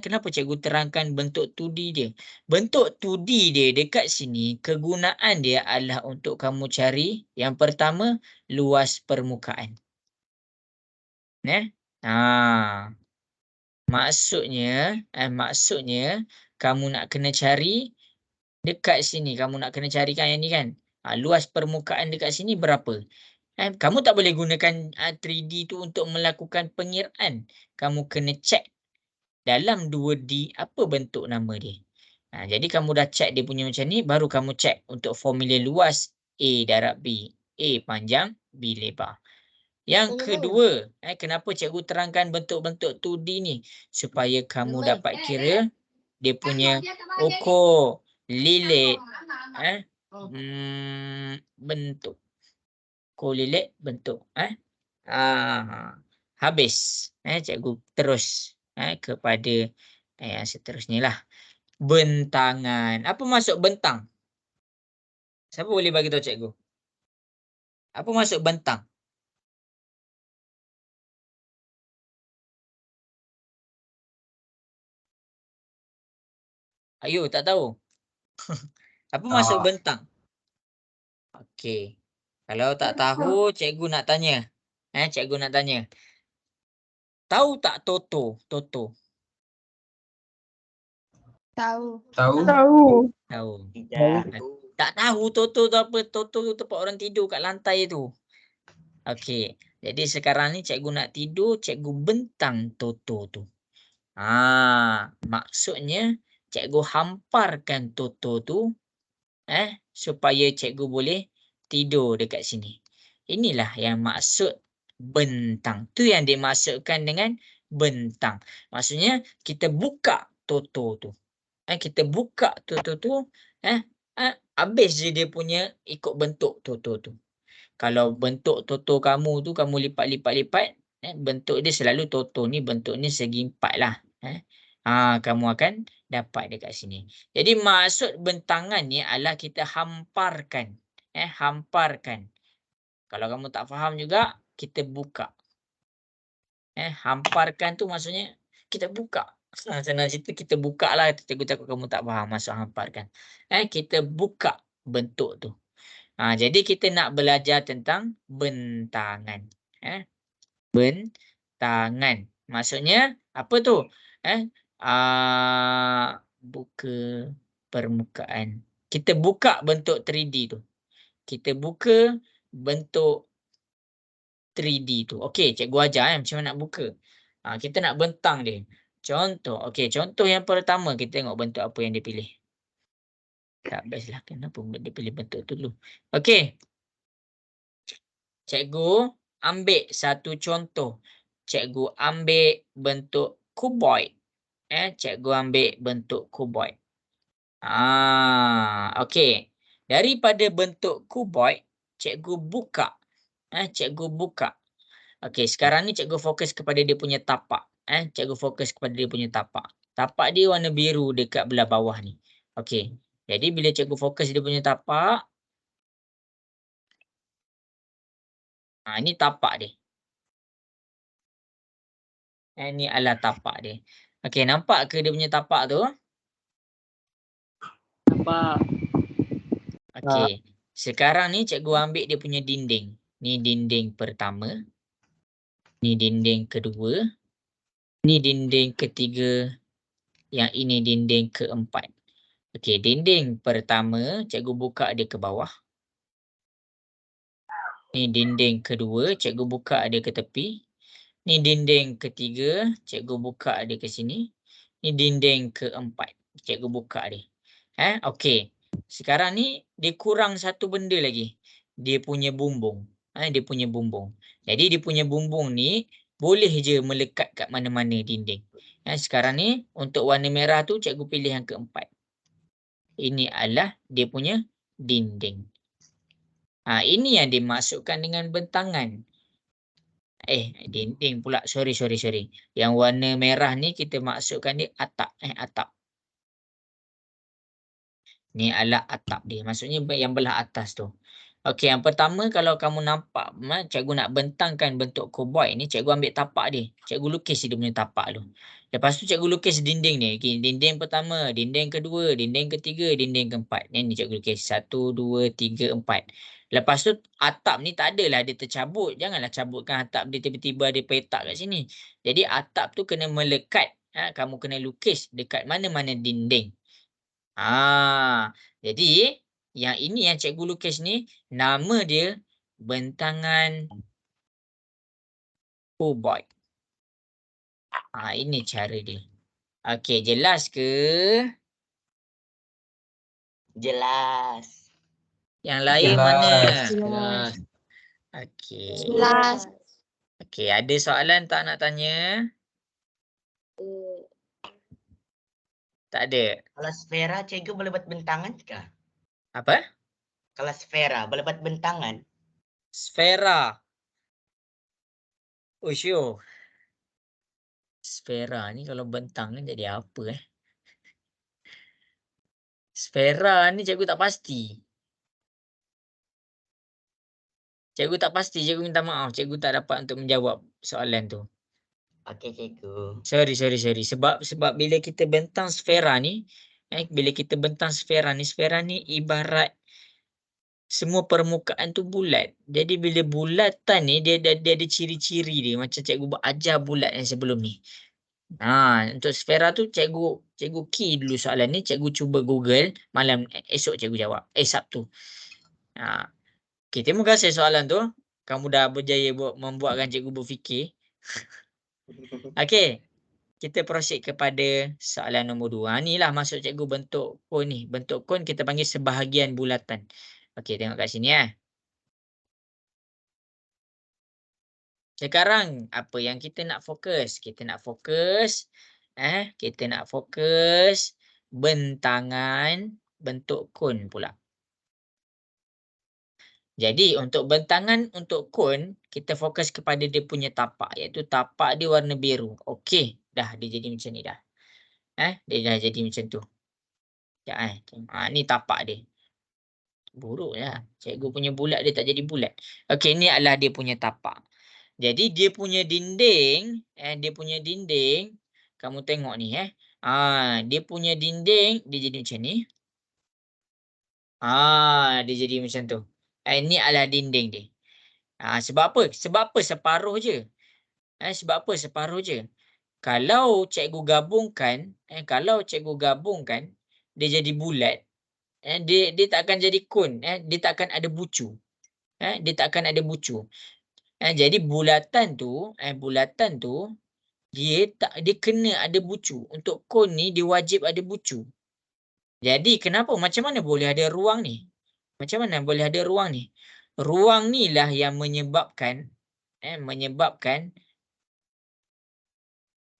Kenapa cikgu terangkan bentuk 2D dia? Bentuk 2D dia dekat sini, kegunaan dia adalah untuk kamu cari yang pertama, luas permukaan. Maksudnya kamu nak kena cari dekat sini. Kamu nak kena carikan yang ni kan. Luas permukaan dekat sini berapa? Kamu tak boleh gunakan 3D tu untuk melakukan pengiraan. Kamu kena check dalam 2D apa bentuk nama dia. Jadi kamu dah check dia punya macam ni, baru kamu check untuk formula luas A darab B. A panjang, B lebar. Yang kedua, kenapa cikgu terangkan bentuk-bentuk 2D ni? Supaya kamu dapat kira dia punya ukur, lilit, bentuk. Ukur lilit, bentuk. Habis. Cikgu terus kepada yang seterusnya lah. Bentangan. Apa maksud bentang? Siapa boleh bagi tahu cikgu? Apa maksud bentang? Ayo, tak tahu. Apa maksud bentang? Okey. Kalau tak tahu, cikgu nak tanya. Cikgu nak tanya. Tahu tak Toto? Toto. Tahu. Tahu. Tidak. Tak tahu Toto tu apa? Toto tu tempat orang tidur kat lantai tu. Okey. Jadi sekarang ni cikgu nak tidur, cikgu bentang Toto tu. Maksudnya cikgu hamparkan Toto tu supaya cikgu boleh tidur dekat sini. Inilah yang maksud bentang. Tu yang dimaksudkan dengan bentang. Maksudnya kita buka Toto tu. Kita buka Toto tu, habis je dia punya ikut bentuk Toto tu. Kalau bentuk Toto kamu tu kamu lipat, bentuk dia selalu Toto ni bentuk ni segi empat lah. Kamu akan dapat dekat sini. Jadi maksud bentangan ni adalah kita hamparkan. Hamparkan. Kalau kamu tak faham juga, kita buka. Hamparkan tu maksudnya kita buka. Senang cerita kita buka lah. Cikgu takut kamu tak faham maksud hamparkan. Kita buka bentuk tu. Jadi kita nak belajar tentang bentangan. Bentangan. Maksudnya apa tu? buka permukaan. Kita buka bentuk 3D tu. Kita buka bentuk 3D tu. Okey, cikgu ajar macam mana nak buka. Kita nak bentang dia. Contoh. Okey, contoh yang pertama kita tengok bentuk apa yang dia pilih. Tak best lah. Kenapa dia pilih bentuk tu dulu? Okey. Cikgu ambil satu contoh. Cikgu ambil bentuk kuboid. Cikgu ambil bentuk kuboid. Okey. Daripada bentuk kuboid, cikgu buka. Cikgu buka. Okey, sekarang ni cikgu fokus kepada dia punya tapak. Cikgu fokus kepada dia punya tapak. Tapak dia warna biru dekat belah bawah ni. Okey. Jadi bila cikgu fokus dia punya tapak, ini tapak dia. Ini adalah tapak dia. Okey, nampak ke dia punya tapak tu? Nampak. Okey. Sekarang ni cikgu ambil dia punya dinding. Ni dinding pertama. Ni dinding kedua. Ni dinding ketiga. Yang ini dinding keempat. Okey, dinding pertama cikgu buka dia ke bawah. Ni dinding kedua, cikgu buka dia ke tepi. Ni dinding ketiga, cikgu buka dia ke sini. Ni dinding keempat, cikgu buka dia. Okey. Sekarang ni dia kurang satu benda lagi. Dia punya bumbung. Dia punya bumbung. Jadi dia punya bumbung ni boleh je melekat kat mana-mana dinding. Sekarang ni untuk warna merah tu cikgu pilih yang keempat. Ini adalah dia punya dinding. Ini yang dimasukkan dengan bentangan. Dinding pula. Sorry. Yang warna merah ni kita masukkan dia atap. Atap. Ni adalah atap dia. Maksudnya yang belah atas tu. Okey, yang pertama kalau kamu nampak cikgu nak bentangkan bentuk kuboid ni, cikgu ambil tapak dia. Cikgu lukis dia punya tapak tu. Lepas tu cikgu lukis dinding ni. Okay, dinding pertama, dinding kedua, dinding ketiga, dinding keempat. Ni cikgu lukis. 1, 2, 3, 4. Lepas tu atap ni tak adalah dia tercabut. Janganlah cabutkan atap dia tiba-tiba ada petak kat sini. Jadi atap tu kena melekat. Kamu kena lukis dekat mana-mana dinding. Jadi yang ini yang cikgu lukis ni nama dia bentangan kuboid. Ini cara dia. Okey, jelas ke? Jelas. Yang lain Jelas. mana? Jelas. Okey. Jelas. Okey, ada soalan tak nak tanya? Tak ada. Kalau sfera, cikgu boleh buat bentangan kah? Apa? Kalau sfera, boleh buat bentangan? Sfera. Oh, sure. Sfera ni kalau bentang ni jadi apa Sfera ni cikgu tak pasti. Cikgu tak pasti. Cikgu minta maaf. Cikgu tak dapat untuk menjawab soalan tu. Okey, cikgu. Sorry. Sebab bila kita bentang sfera ni, sfera ni ibarat semua permukaan tu bulat. Jadi bila bulatan ni dia ada ciri-ciri dia macam cikgu ajar bulat yang sebelum ni. Untuk sfera tu cikgu key dulu soalan ni, cikgu cuba Google, malam esok cikgu jawab. Sabtu. Okay, terima kasih soalan tu. Kamu dah berjaya membuatkan cikgu berfikir. Okey. Kita proceed kepada soalan nombor 2. Inilah maksud cikgu bentuk kon ni. Bentuk kon kita panggil sebahagian bulatan. Okey, tengok kat sini Sekarang apa yang kita nak fokus? Kita nak fokus bentangan bentuk kon pula. Jadi untuk bentangan untuk kon, kita fokus kepada dia punya tapak, iaitu tapak dia warna biru. Okey, dah dia jadi macam ni dah. Dia dah jadi macam tu. Ni tapak dia. Buruklah. Cikgu punya bulat dia tak jadi bulat. Okey, ni adalah dia punya tapak. Jadi dia punya dinding, kamu tengok ni dia punya dinding dia jadi macam ni. Dia jadi macam tu. Ini adalah dinding dia. Sebab apa? Separuh je. Kalau cikgu gabungkan, dia jadi bulat, dia tak akan jadi kon, dia tak akan ada bucu. Dia tak akan ada bucu. Jadi bulatan tu, dia kena ada bucu. Untuk kon ni dia wajib ada bucu. Jadi kenapa? Macam mana boleh ada ruang ni? Macam mana boleh ada ruang ni? Ruang ni lah yang menyebabkan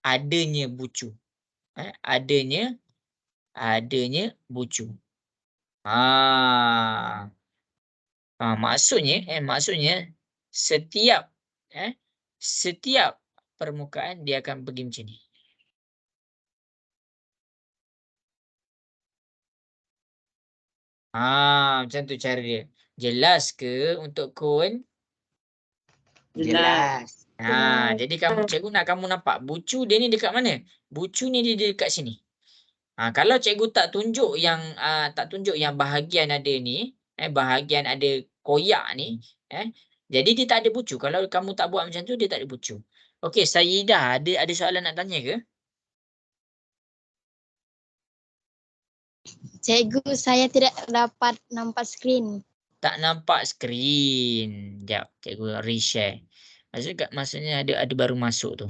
adanya bucu. Adanya bucu. Maksudnya setiap permukaan dia akan pergi macam ni. Macam tu cara dia. Jelas ke untuk kon? Jelas. Jadi cikgu nak kamu nampak bucu dia ni dekat mana? Bucu ni dia dekat sini. Kalau cikgu tak tunjuk yang bahagian ada ni, bahagian ada koyak ni, jadi dia tak ada bucu. Kalau kamu tak buat macam tu, dia tak ada bucu. Okey, Sayyidah, ada soalan nak tanya ke? Cikgu, saya tidak dapat nampak skrin. Tak nampak skrin. Sekejap, cikgu reshare. Maksudnya ada baru masuk tu.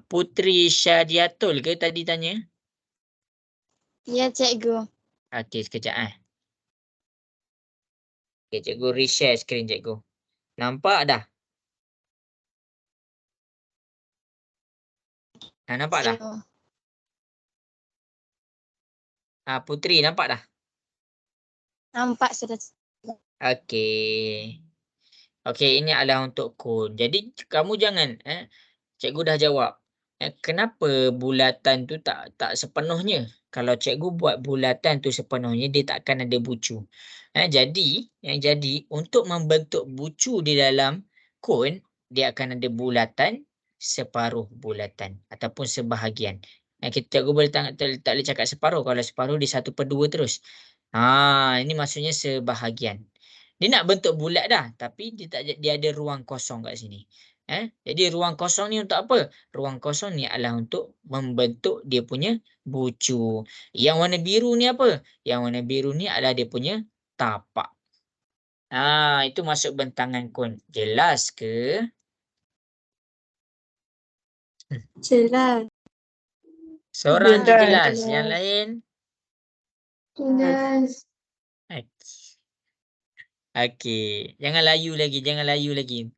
Putri Syadiatul ke tadi tanya? Ya, cikgu. Okey, sekejap Okey, cikgu reshare skrin cikgu. Nampak dah? Nampak dah? Putri, nampak dah? Nampak sudah. Okey. Okey, ini adalah untuk kon. Jadi kamu jangan cikgu dah jawab. Kenapa bulatan tu tak sepenuhnya? Kalau cikgu buat bulatan tu sepenuhnya, dia tak akan ada bucu. Jadi untuk membentuk bucu di dalam kon, dia akan ada bulatan, separuh bulatan ataupun sebahagian. Cikgu boleh tak boleh cakap separuh. Kalau separuh dia 1/2 terus. Ini maksudnya sebahagian. Dia nak bentuk bulat dah, tapi dia ada ruang kosong kat sini. Jadi ruang kosong ni untuk apa? Ruang kosong ni adalah untuk membentuk dia punya bucu. Yang warna biru ni apa? Yang warna biru ni adalah dia punya tapak. Itu masuk bentangan kon. Jelas ke? Jelas. Seorang je jelas. Yang lain? Jelas. Okey. Jangan layu lagi.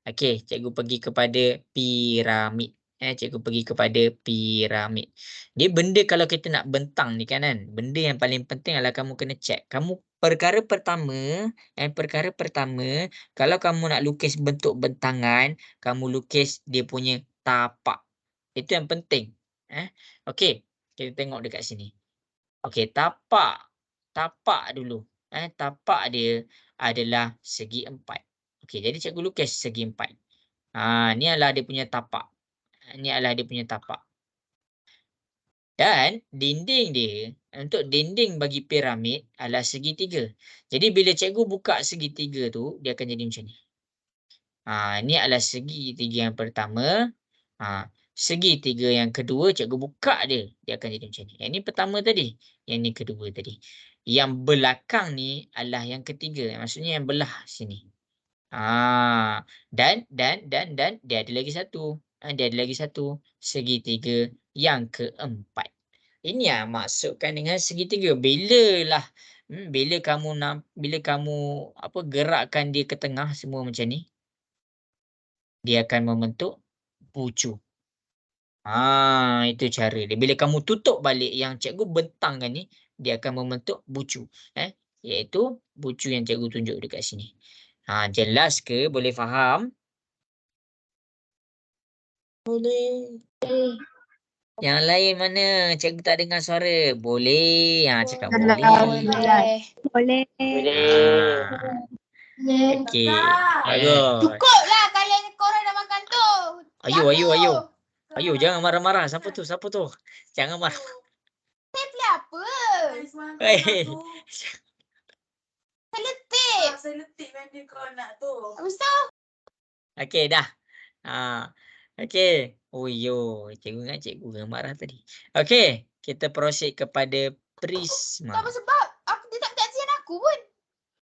Okey, cikgu pergi kepada piramid. Cikgu pergi kepada piramid. Dia benda kalau kita nak bentang ni kan, benda yang paling penting adalah kamu kena check. Perkara pertama, kalau kamu nak lukis bentuk bentangan, kamu lukis dia punya tapak. Itu yang penting. Okey, kita tengok dekat sini. Okey, tapak dulu. Tapak dia adalah segi 4. Okey, jadi cikgu lukis segi 4. Ni adalah dia punya tapak. Dan dinding dia, untuk dinding bagi piramid adalah segitiga. Jadi bila cikgu buka segitiga tu, dia akan jadi macam ni. Ni adalah segitiga yang pertama. Segitiga yang kedua, cikgu buka dia akan jadi macam ni. Yang ni pertama tadi, yang ni kedua tadi. Yang belakang ni adalah yang ketiga. Maksudnya yang belah sini. Dan dia ada lagi satu. Segitiga yang keempat. Ini yang masukkan dengan segitiga. Bila kamu gerakkan dia ke tengah semua macam ni, dia akan membentuk bucu. Itu cara dia. Bila kamu tutup balik yang cikgu bentangkan ni, dia akan membentuk bucu. Iaitu bucu yang cikgu tunjuk dekat sini. Jelas ke? Boleh faham? Boleh. Yang lain mana? Cikgu tak dengar suara. Boleh. Cakap boleh. Boleh. Okey. Bagus. Cukuplah kalian korang dah makan tu. Ayo, jangan marah-marah. Siapa tu? Jangan marah. Apa? Seletik nanti kau nak tu. Habis tu? Okey, dah. Okey. Oh yo, cikgu ingat cikgu yang marah tadi. Okey, kita proceed kepada prisma. sebab aku dia tak kasihan aku pun.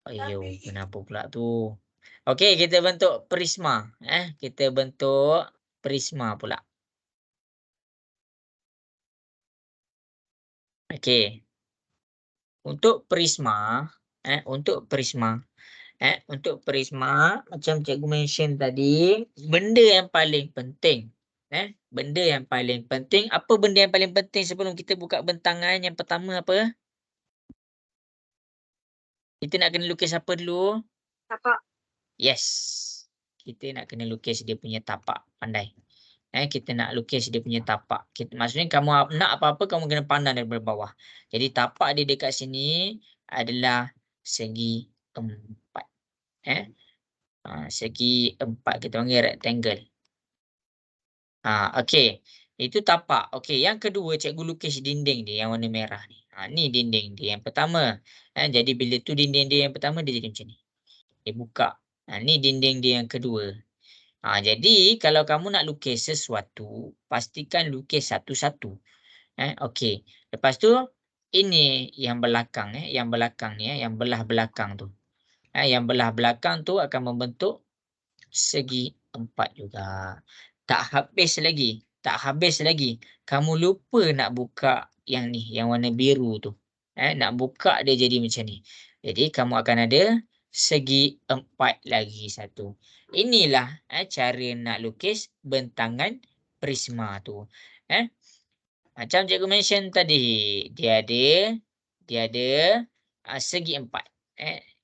Ayo, kenapa pula tu? Okey, kita bentuk prisma. Kita bentuk prisma pula. Okey. Untuk prisma, untuk prisma macam cikgu mention tadi, benda yang paling penting, benda yang paling penting, apa benda yang paling penting sebelum kita buka bentangan? Yang pertama apa? Kita nak kena lukis apa dulu? Tapak. Yes. Kita nak kena lukis dia punya tapak, pandai. Kita nak lukis dia punya tapak. Maksudnya kamu nak apa-apa kamu kena pandang daripada bawah. Jadi tapak dia dekat sini adalah segi 4. Segi 4 kita panggil rectangle. Okey. Itu tapak. Okey, yang kedua cikgu lukis dinding dia yang warna merah ni. Ni dinding dia yang pertama. Jadi bila tu dinding dia yang pertama dia jadi macam ni. Dia buka. Ni dinding dia yang kedua. Jadi kalau kamu nak lukis sesuatu, pastikan lukis satu-satu. Okey. Lepas tu ini yang belakang yang belakang ni yang belah belakang tu. Yang belah belakang tu akan membentuk segi 4 juga. Tak habis lagi. Kamu lupa nak buka yang ni, yang warna biru tu. Nak buka dia jadi macam ni. Jadi kamu akan ada segi 4 lagi satu. Inilah cara nak lukis bentangan prisma tu. Macam cikgu mention tadi, dia ada segi 4.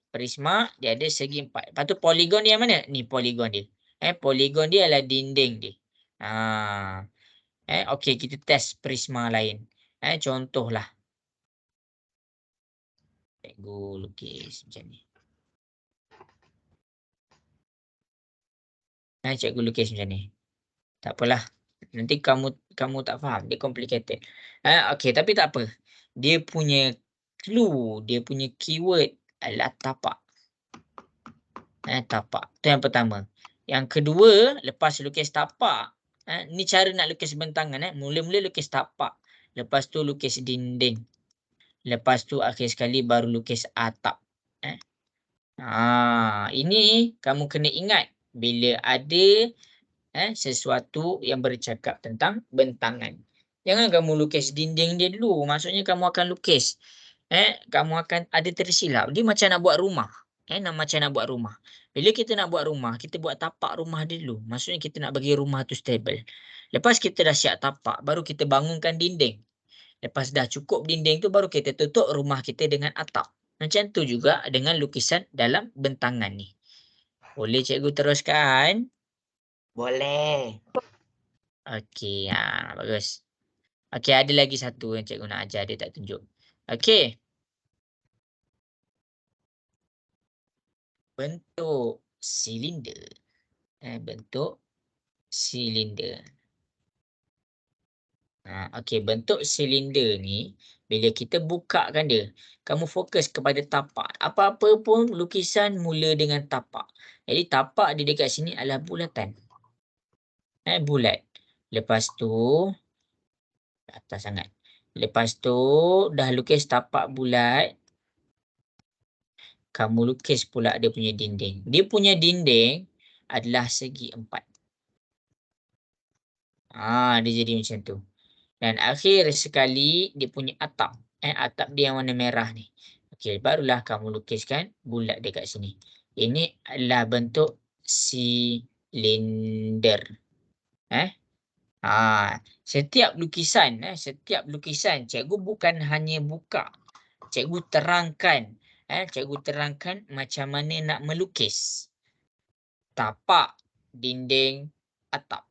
Prisma dia ada segi 4. Lepas tu poligon dia yang mana? Ni poligon dia. Poligon dia adalah dinding dia. Okey, kita test prisma lain. Contohlah. Cikgu lukis macam ni. Cikgu lukis macam ni. Tak apalah. Nanti kamu tak faham. Dia complicated. Okey, tapi tak apa. Dia punya clue, dia punya keyword adalah tapak. Tapak. Itu yang pertama. Yang kedua, lepas lukis tapak, ni cara nak lukis bentangan. Mula-mula lukis tapak. Lepas tu lukis dinding. Lepas tu akhir sekali baru lukis atap. Ini kamu kena ingat bila ada sesuatu yang bercakap tentang bentangan. Jangan kamu lukis dinding dia dulu. Maksudnya kamu akan lukis. Kamu akan ada tersilap. Dia macam nak buat rumah. Macam nak buat rumah. Bila kita nak buat rumah, kita buat tapak rumah dia dulu. Maksudnya kita nak bagi rumah tu stable. Lepas kita dah siap tapak, baru kita bangunkan dinding. Lepas dah cukup dinding tu, baru kita tutup rumah kita dengan atap. Macam tu juga dengan lukisan dalam bentangan ni. Boleh cikgu teruskan? Boleh. Okey, bagus. Okey, ada lagi satu yang cikgu nak ajar, dia tak tunjuk. Okey. Bentuk silinder. Bentuk silinder. Okey, bentuk silinder ni, bila kita bukakan dia, kamu fokus kepada tapak. Apa-apa pun lukisan mula dengan tapak. Jadi tapak dia dekat sini adalah bulatan. Bulat. Lepas tu, atas sangat. Lepas tu, dah lukis tapak bulat. Kamu lukis pula dia punya dinding. Dia punya dinding adalah segi 4. Dia jadi macam tu. Dan akhir sekali, dia punya atap. Atap dia yang warna merah ni. Okey, barulah kamu lukiskan bulat dekat sini. Ini adalah bentuk silinder. Setiap lukisan, cikgu bukan hanya buka. Cikgu terangkan. Cikgu terangkan macam mana nak melukis. Tapak, dinding, atap.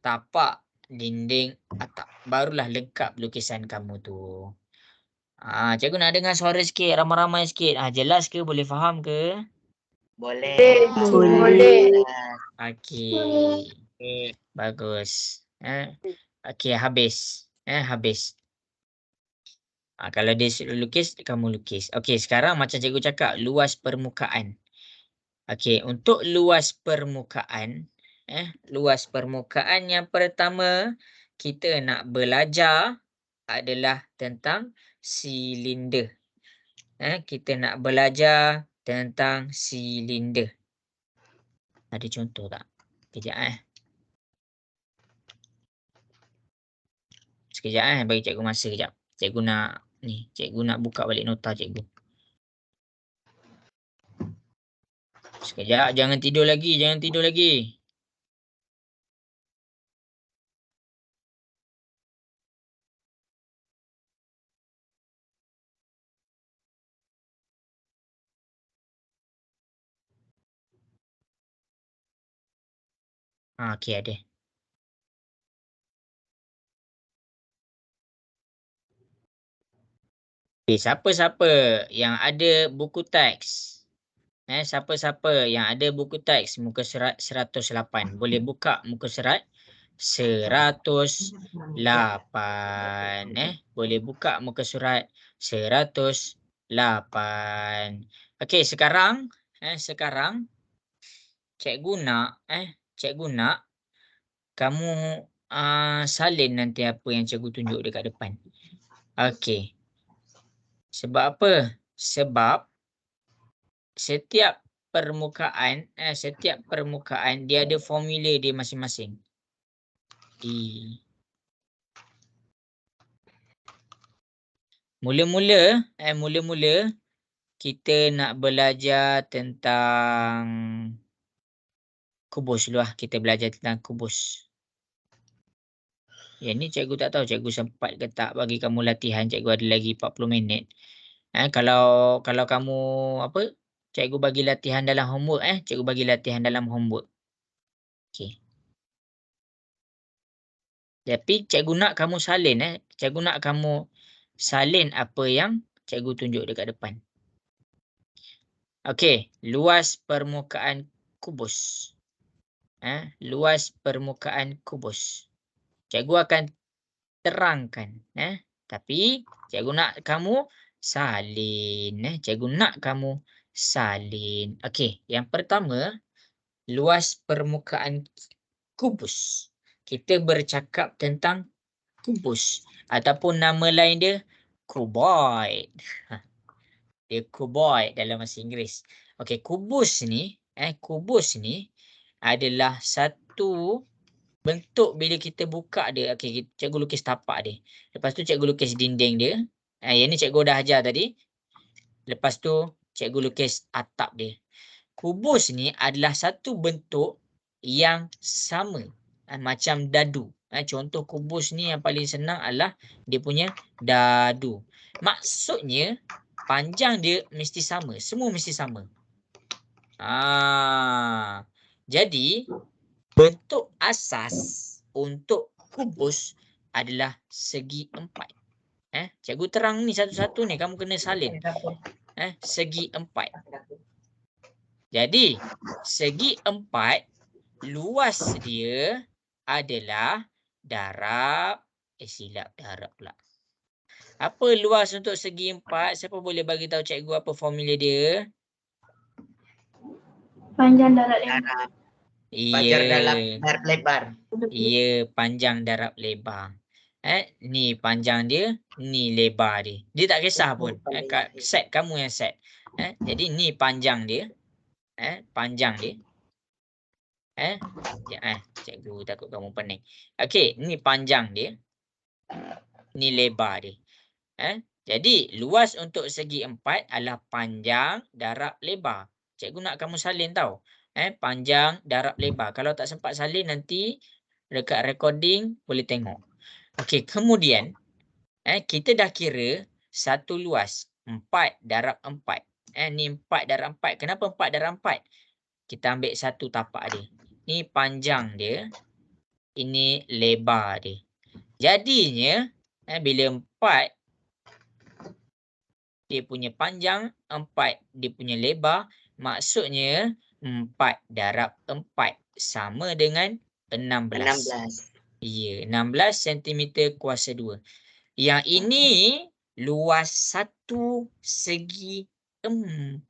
Tapak, dinding, atap. Barulah lengkap lukisan kamu tu. Cikgu nak dengar suara sikit, ramai-ramai sikit. Jelas ke? Boleh faham ke? Boleh. Boleh. Okey. Bagus. Okey, habis. Habis. Kalau dia suruh lukis, kamu lukis. Okey, sekarang macam cikgu cakap, luas permukaan. Okey, untuk luas permukaan, Luas permukaan yang pertama kita nak belajar adalah tentang silinder. Kita nak belajar tentang silinder. Ada contoh tak? Kejap Sekejap bagi cikgu masa kejap. Cikgu nak buka balik nota cikgu. Sekejap, jangan tidur lagi. Okey, ada. Siapa-siapa yang ada buku teks? Siapa-siapa yang ada buku teks muka surat 108? Boleh buka muka surat 108. Boleh buka muka surat 108. Okey, sekarang cikgu nak kamu salin nanti apa yang cikgu tunjuk dekat depan. Okey. Sebab apa? Sebab setiap permukaan dia ada formula dia masing-masing. Mula-mula kita nak belajar tentang kubus dulu lah. Kita belajar tentang kubus. Yang ni cikgu tak tahu cikgu sempat ke tak bagi kamu latihan. Cikgu ada lagi 40 minit. Kalau kamu cikgu bagi latihan dalam homework cikgu bagi latihan dalam homework. Okey. Tapi cikgu nak kamu salin cikgu nak kamu salin apa yang cikgu tunjuk dekat depan. Okey, luas permukaan kubus. Luas permukaan kubus. Cikgu akan terangkan tapi cikgu nak kamu salin cikgu nak kamu salin. Okey, yang pertama luas permukaan kubus. Kita bercakap tentang kubus ataupun nama lain dia cuboid. Dia cuboid dalam bahasa Inggeris. Okey, kubus ni adalah satu bentuk bila kita buka dia. Okey, cikgu lukis tapak dia. Lepas tu cikgu lukis dinding dia. Yang ni cikgu dah ajar tadi. Lepas tu cikgu lukis atap dia. Kubus ni adalah satu bentuk yang sama. Macam dadu. Contoh kubus ni yang paling senang adalah dia punya dadu. Maksudnya panjang dia mesti sama. Semua mesti sama. Jadi bentuk asas untuk kubus adalah segi empat. Cikgu terang ni satu-satu ni kamu kena salin. Segi empat. Jadi segi empat luas dia adalah darab. Silap darab pula. Apa luas untuk segi empat? Siapa boleh bagi tahu cikgu apa formula dia? Panjang darab lebar. Panjang darab lebar. Iya, panjang darab lebar. Ni panjang dia, ni lebar dia. Dia tak kisah pun. Set kamu yang set. Jadi ni panjang dia. Panjang dia. Cikgu takut kamu pening. Okey, ni panjang dia. Ni lebar dia. Jadi luas untuk segi empat adalah panjang darab lebar. Cikgu nak kamu salin tau. Panjang darab lebar. Kalau tak sempat salin nanti dekat recording boleh tengok. Okey, kemudian kita dah kira satu luas 4 darab 4. Ni 4 darab 4. Kenapa 4 darab 4? Kita ambil satu tapak dia. Ni panjang dia. Ini lebar dia. Jadinya bila 4 dia punya panjang, 4 dia punya lebar, maksudnya 4 darab 4 sama dengan 16. Ya, 16 cm kuasa 2. Yang ini luas satu segi 4.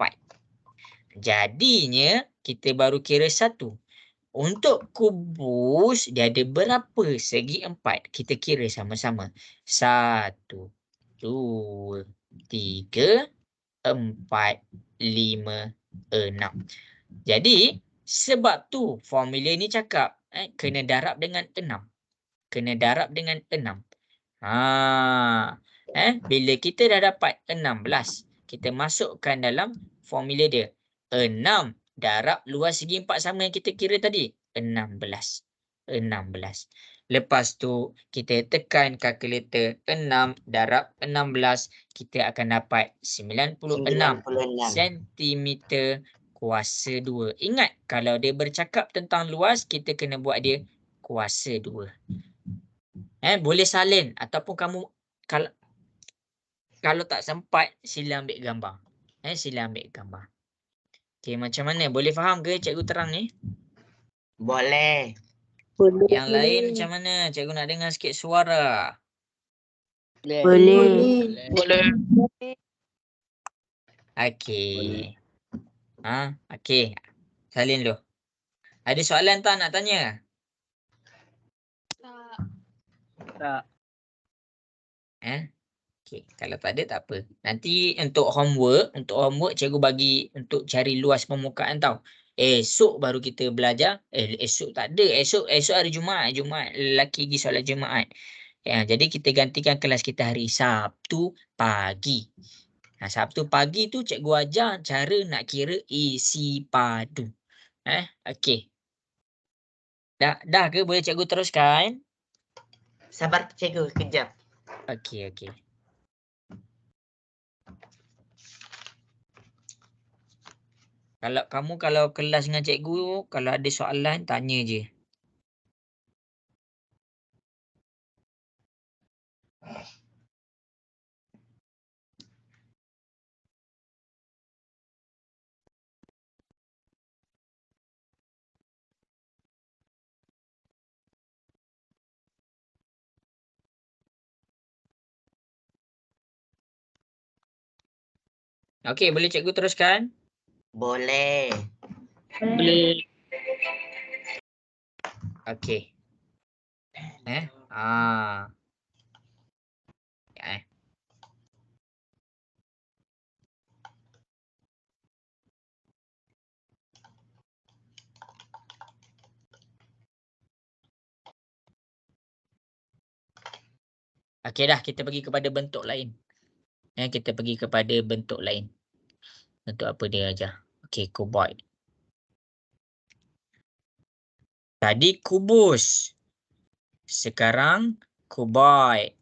Jadinya kita baru kira satu. Untuk kubus dia ada berapa segi 4? Kita kira sama-sama. 1, 2, 3, 4, 5, 6. Jadi sebab tu formula ni cakap kena darab dengan 6. Kena darab dengan 6. Bila kita dah dapat 16, kita masukkan dalam formula dia. 6 darab luas segi 4 sama yang kita kira tadi. 16. Lepas tu kita tekan kalkulator 6 darab 16. Kita akan dapat 96 cm kuasa 2. Ingat kalau dia bercakap tentang luas, kita kena buat dia kuasa 2. Boleh salin ataupun kamu kalau tak sempat sila ambil gambar. Sila ambil gambar. Okey, macam mana? Boleh faham ke cikgu terang ni? Boleh. Yang lain macam mana? Cikgu nak dengar sikit suara. Boleh. Okey. Okey. Salin dulu. Ada soalan tak nak tanya? Tak. Okey, kalau tak ada tak apa. Nanti untuk homework cikgu bagi untuk cari luas permukaan tau. Esok baru kita belajar. Esok tak ada. Esok hari Jumaat. Lelaki pergi solat Jumaat. Jadi kita gantikan kelas kita hari Sabtu pagi. Sabtu pagi tu cikgu ajar cara nak kira isi padu. Okey. Dah ke? Boleh cikgu teruskan? Sabar cikgu, kejap. Okey. Kalau kelas dengan cikgu, kalau ada soalan, tanya je. Okey, boleh cikgu teruskan? Boleh. Okey. Okey dah, kita pergi kepada bentuk lain. Kita pergi kepada bentuk lain. Bentuk apa dia ajar? Okey, cuboid. Tadi kubus. Sekarang cuboid.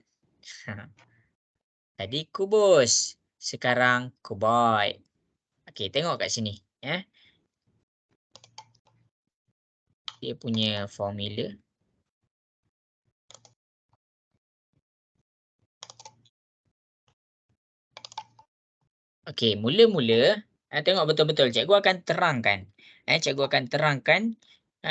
Tadi kubus. Sekarang cuboid. Okey, tengok kat sini. Dia punya formula. Okey, mula-mula tengok betul-betul. Cikgu akan terangkan.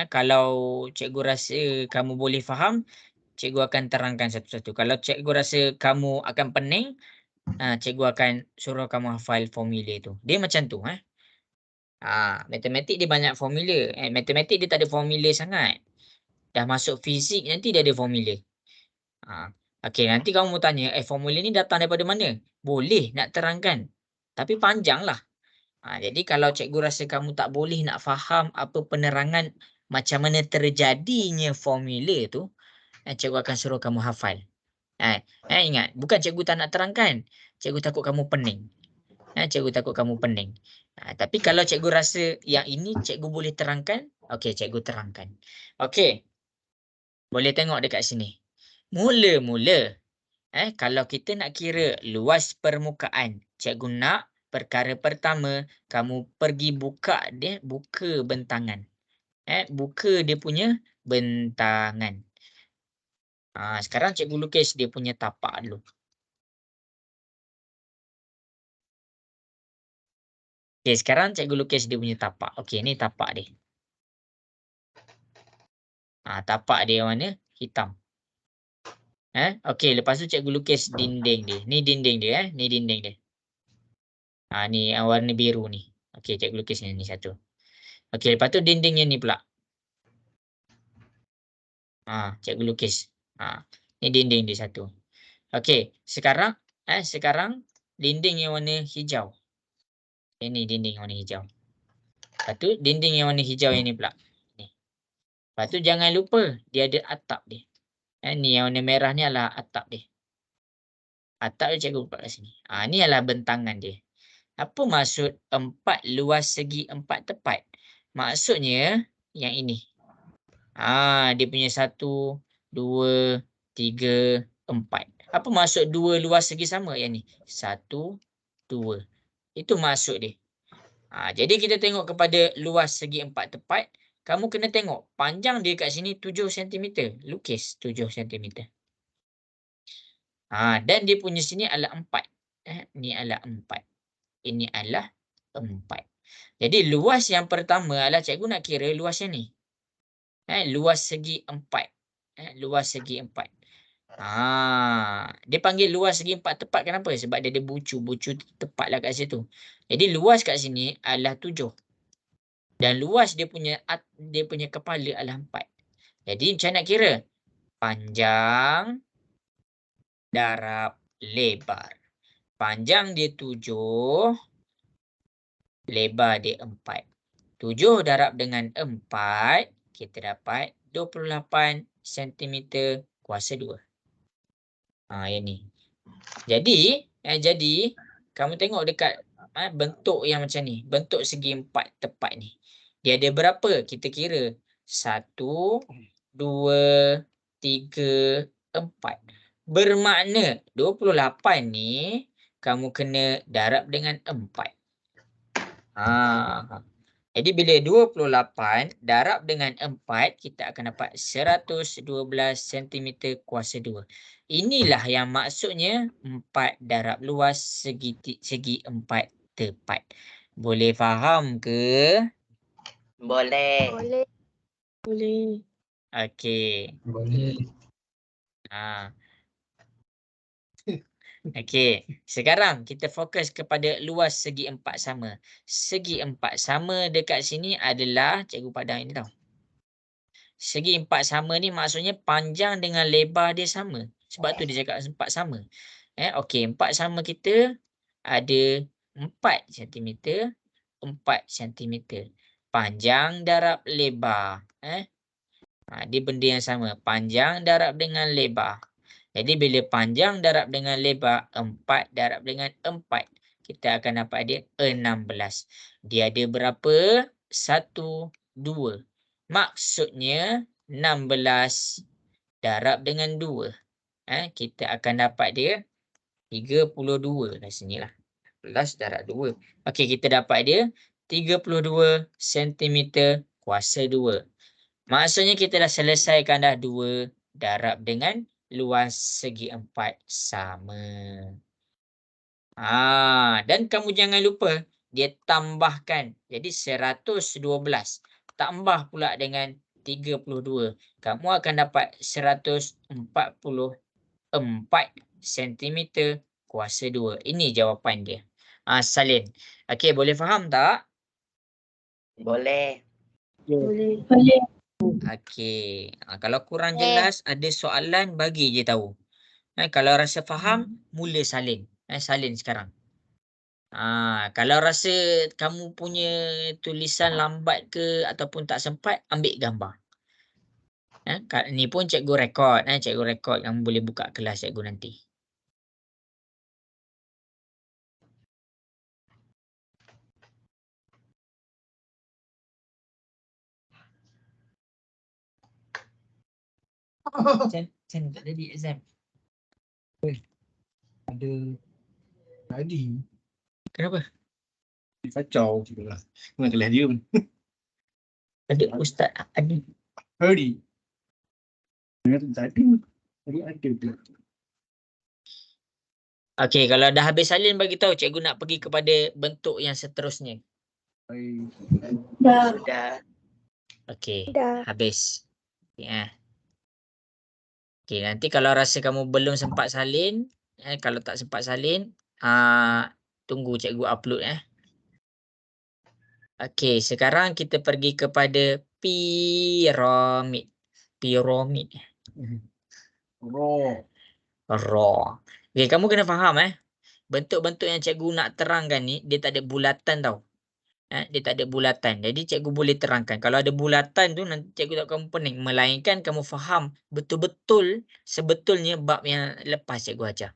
Kalau cikgu rasa kamu boleh faham, cikgu akan terangkan satu-satu. Kalau cikgu rasa kamu akan pening, cikgu akan suruh kamu hafal formula tu. Dia macam tu. Matematik dia banyak formula. Matematik dia tak ada formula sangat. Dah masuk fizik nanti dia ada formula. Okey, nanti kamu mau tanya, formula ni datang daripada mana? Boleh nak terangkan. Tapi panjanglah. Jadi kalau cikgu rasa kamu tak boleh nak faham apa penerangan macam mana terjadinya formula tu, cikgu akan suruh kamu hafal. Ingat, bukan cikgu tak nak terangkan. Cikgu takut kamu pening. Tapi kalau cikgu rasa yang ini cikgu boleh terangkan, okey, cikgu terangkan. Okey. Boleh tengok dekat sini. Mula-mula, kalau kita nak kira luas permukaan, cikgu nak perkara pertama, kamu pergi buka bentangan. Buka dia punya bentangan. Sekarang cikgu lukis dia punya tapak dulu. Okey, sekarang cikgu lukis dia punya tapak. Okey, ni tapak dia. Tapak dia warna hitam. Okey, lepas tu cikgu lukis dinding dia. Ni dinding dia. Ni dinding dia. Ni warna biru ni. Okey, cikgu lukis ni satu. Okey, lepas tu dindingnya ni pula. Cikgu lukis. Ni dinding dia satu. Okey, sekarang dinding yang warna hijau. Ini dinding yang warna hijau. Lepas tu dinding yang warna hijau yang ni pula. Ni. Lepas tu jangan lupa dia ada atap dia. Ni yang warna merah ni adalah atap dia. Atap dia cikgu buat kat sini. Ni adalah bentangan dia. Apa maksud 4 luas segi 4 tepat? Maksudnya yang ini. Dia punya 1, 2, 3, 4. Apa maksud 2 luas segi sama yang ni? 1, 2. Itu maksud dia. Jadi kita tengok kepada luas segi 4 tepat. Kamu kena tengok panjang dia kat sini 7 cm. Lukis 7 cm. Dan dia punya sini adalah 4. Ni adalah 4. Ini adalah 4. Jadi luas yang pertama adalah cikgu nak kira luas yang ni. Luas segi 4. Luas segi 4. Dia panggil luas segi 4 tepat kenapa? Sebab dia ada bucu tepatlah kat situ. Jadi luas kat sini adalah 7. Dan luas dia punya kepala adalah 4. Jadi macam nak kira? Panjang darab lebar. Panjang dia 7, lebar dia 4. 7 darab dengan 4, kita dapat 28 cm kuasa 2. Yang ni. Jadi kamu tengok dekat bentuk yang macam ni, bentuk segi 4 tepat ni. Dia ada berapa? Kita kira 1, 2, 3, 4. Bermakna 28 ni kamu kena darab dengan 4. Jadi bila 28 darab dengan 4, kita akan dapat 112 cm kuasa 2. Inilah yang maksudnya 4 darab luas segi 4 tepat. Boleh faham ke? Boleh. Boleh. Okey. Boleh. Okey, sekarang kita fokus kepada luas segi 4 sama. Segi 4 sama dekat sini adalah cikgu padang ini tau. Segi 4 sama ni maksudnya panjang dengan lebar dia sama. Sebab tu dia cakap 4 sama. Okey, 4 sama kita ada 4 cm, 4 cm. Panjang darab lebar. Dia benda yang sama. Panjang darab dengan lebar. Jadi bila panjang darab dengan lebar 4 darab dengan 4, kita akan dapat dia 16. Dia ada berapa? 1, 2. Maksudnya 16 darab dengan 2. Kita akan dapat dia 32 kat sini lah. 16 darab 2. Okey, kita dapat dia 32 cm kuasa 2. Maksudnya kita dah selesaikan dah 2 darab dengan luas segi 4 sama. Dan kamu jangan lupa dia tambahkan. Jadi 112 tambah pula dengan 32. Kamu akan dapat 144 cm kuasa 2. Ini jawapan dia. Salin. Okey, boleh faham tak? Boleh. Boleh. Okey. Kalau kurang jelas, ada soalan, bagi je tahu. Kalau rasa faham, mula salin. Salin sekarang. Kalau rasa kamu punya tulisan lambat ke ataupun tak sempat, ambil gambar. Ni pun cikgu rekod. Cikgu rekod, kamu boleh buka kelas cikgu nanti. Macam tak jadi exam. Ada tadi Kenapa? kacau juga lah. Mana kelas dia pun. Ada Ustaz Adi. Hari. Tadi ada pula. Okey, kalau dah habis salin bagi tahu, cikgu nak pergi kepada bentuk yang seterusnya. Dah. Sudah. Okey, Dah. habis. Okey, nanti kalau rasa kamu belum sempat salin, kalau tak sempat salin, tunggu cikgu upload. Okey, sekarang kita pergi kepada piramid. piramid. Raw. Raw. Okay, kamu kena faham bentuk-bentuk yang cikgu nak terangkan ni dia tak ada bulatan tau. Dia tak ada bulatan. Jadi cikgu boleh terangkan. Kalau ada bulatan tu nanti cikgu tak kamu pening. Melainkan kamu faham betul-betul sebetulnya bab yang lepas cikgu ajar.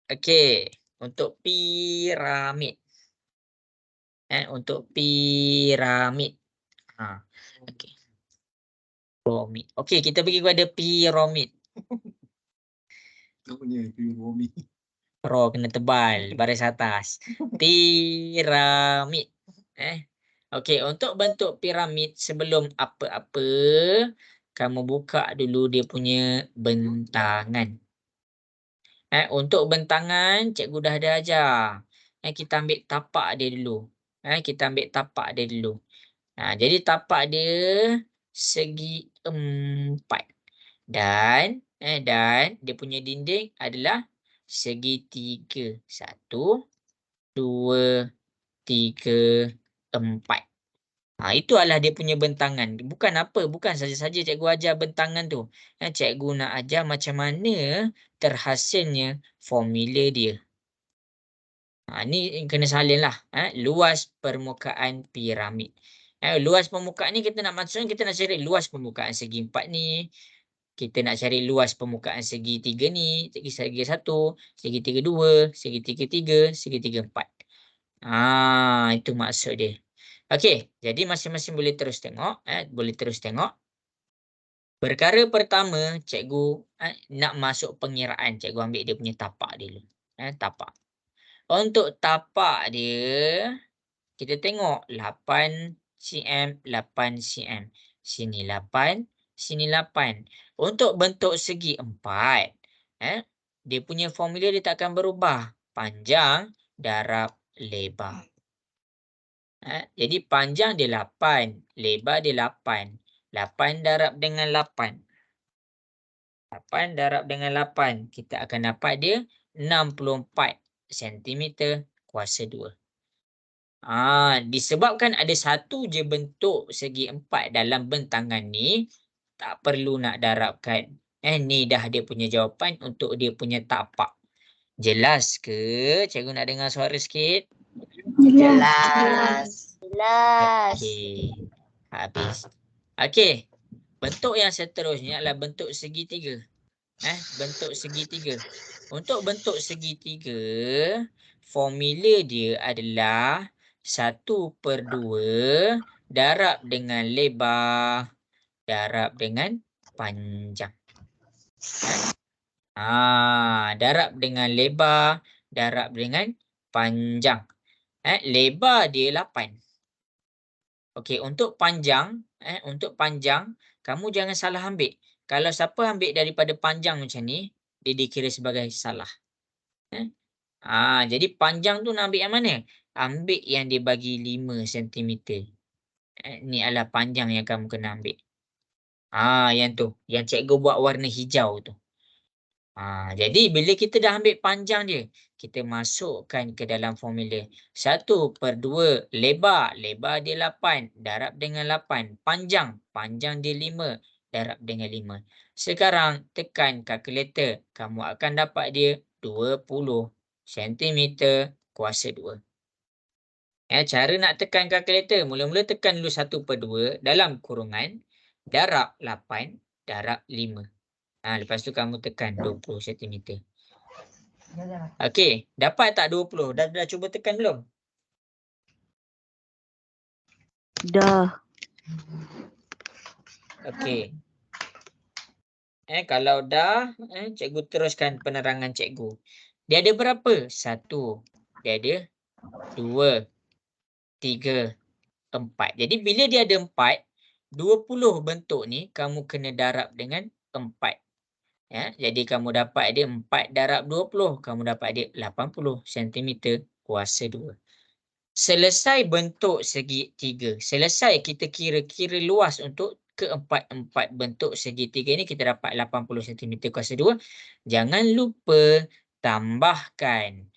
Okey, untuk piramid. Untuk piramid. Okey. Piramid. Okey, kita pergi kepada piramid. Apa ni? Piramid. Pro kena tebal, baris atas. Piramid. Okey, untuk bentuk piramid sebelum apa-apa, kamu buka dulu dia punya bentangan. Untuk bentangan, cikgu dah ada ajar. Kita ambil tapak dia dulu. Kita ambil tapak dia dulu. Jadi tapak dia segi 4. Dan dia punya dinding adalah segi 3. 1, 2, 3, 4. Itu adalah dia punya bentangan. Bukan saja-saja cikgu ajar bentangan tu. Cikgu nak ajar macam mana terhasilnya formula dia. Ni kena salin lah. Luas permukaan piramid. Luas permukaan ni kita nak maksudnya kita nak cari luas permukaan segi 4 ni. Kita nak cari luas permukaan segi 3 ni, segi 1, segi 3 2, segi 3 3, segi 3 4. Itu maksud dia. Okey, jadi masing-masing boleh terus tengok, boleh terus tengok. Perkara pertama, cikgu nak masuk pengiraan, cikgu ambil dia punya tapak dulu. Tapak. Untuk tapak dia, kita tengok 8 cm, 8 cm. Sini 8, sini 8. Untuk bentuk segi 4, dia punya formula dia tak akan berubah. Panjang darab lebar. Jadi panjang dia 8, lebar dia 8. 8 darab dengan 8. 8 darab dengan 8. Kita akan dapat dia 64 cm kuasa 2. Disebabkan ada satu je bentuk segi 4 dalam bentangan ni, tak perlu nak darabkan. Ni dah dia punya jawapan untuk dia punya tapak. Jelas ke? Cikgu nak dengar suara sikit. Jelas. Okey. Habis. Okey. Bentuk yang seterusnya adalah bentuk segitiga. Bentuk segitiga. Untuk bentuk segitiga, formula dia adalah 1/2 darab dengan lebar darab dengan panjang. Darab dengan lebar darab dengan panjang. Lebar dia 8. Okey, untuk panjang, kamu jangan salah ambil. Kalau siapa ambil daripada panjang macam ni, dia dikira sebagai salah. Jadi panjang tu nak ambil yang mana? Ambil yang dia bagi 5 cm. Ni adalah panjang yang kamu kena ambil. Yang tu, yang cikgu buat warna hijau tu. Jadi bila kita dah ambil panjang dia, kita masukkan ke dalam formula. 1/2 lebar dia 8 darab dengan 8. Panjang dia 5 darab dengan 5. Sekarang tekan kalkulator, kamu akan dapat dia 20 cm kuasa 2. Cara nak tekan kalkulator, mula-mula tekan dulu 1/2 dalam kurungan darab 8 darab 5. Lepas tu kamu tekan 20 cm. Okey, dapat tak 20? Dah cuba tekan belum? Dah. Okey. Kalau dah, cikgu teruskan penerangan cikgu. Dia ada berapa? 1. Dia ada 2, 3, 4. Jadi bila dia ada 4, 20 bentuk ni kamu kena darab dengan 4. Jadi kamu dapat dia 4 darab 20. Kamu dapat dia 80 cm kuasa 2. Selesai bentuk segi 3. Selesai kita kira-kira luas untuk keempat-empat bentuk segitiga ini, kita dapat 80 cm kuasa 2. Jangan lupa tambahkan.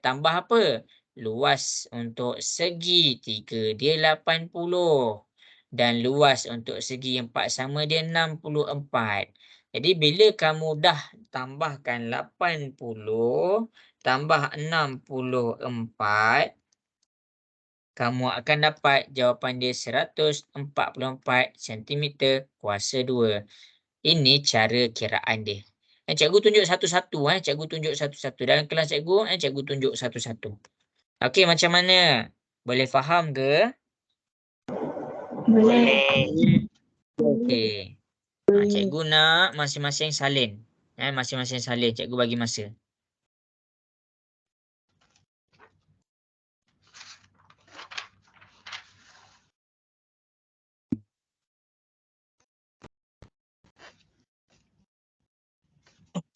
Tambah apa? Luas untuk segi 3 dia 80. dan luas untuk segi 4 sama dia 64. Jadi bila kamu dah tambahkan 80 tambah 64, kamu akan dapat jawapan dia 144 cm kuasa 2. Ini cara kiraan dia. Cikgu tunjuk satu-satu. Cikgu tunjuk satu-satu. Dalam kelas cikgu, cikgu tunjuk satu-satu. Okey, macam mana? Boleh faham ke? Boleh. Okey. Cikgu nak masing-masing salin. Masing-masing salin. Cikgu bagi masa.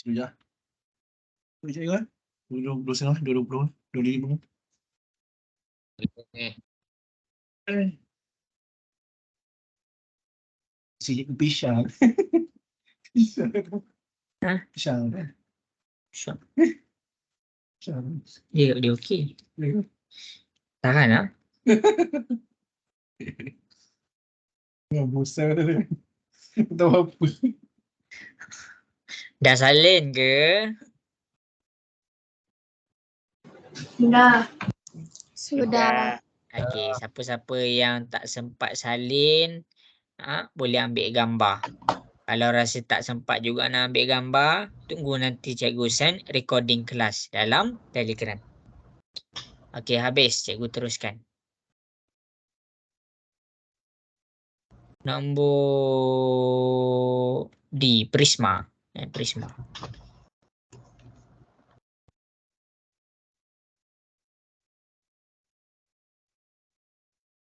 Sekejap. Sekejap kan? 20 setengah, 20, 25. Si pisang. Pisang. Hah? Pisang. Syok. Pisang. Dia okey. Tahan lah. Bosan dah. Tahu apa. Dah salin ke? Dah. Sudah. Okey, siapa-siapa yang tak sempat salin, boleh ambil gambar. Kalau rasa tak sempat juga nak ambil gambar, tunggu nanti cikgu send recording kelas dalam Telegram. Okey, habis. Cikgu teruskan. Nombor D, prisma. Prisma.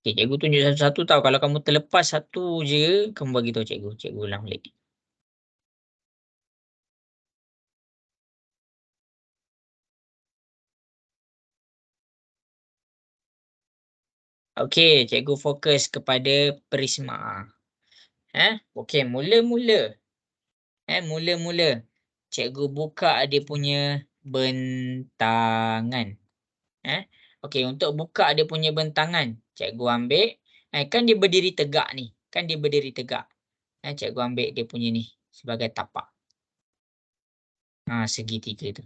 Okay, cikgu tunjuk satu-satu tau. Kalau kamu terlepas satu je, kamu bagi tahu cikgu. Cikgu ulang balik. Okey, cikgu fokus kepada prisma. Okey, mula-mula. Mula-mula. Cikgu buka dia punya bentangan. Okey, untuk buka dia punya bentangan, cikgu ambil. Kan dia berdiri tegak ni. Kan dia berdiri tegak. Cikgu ambil dia punya ni sebagai tapak. Segitiga tu.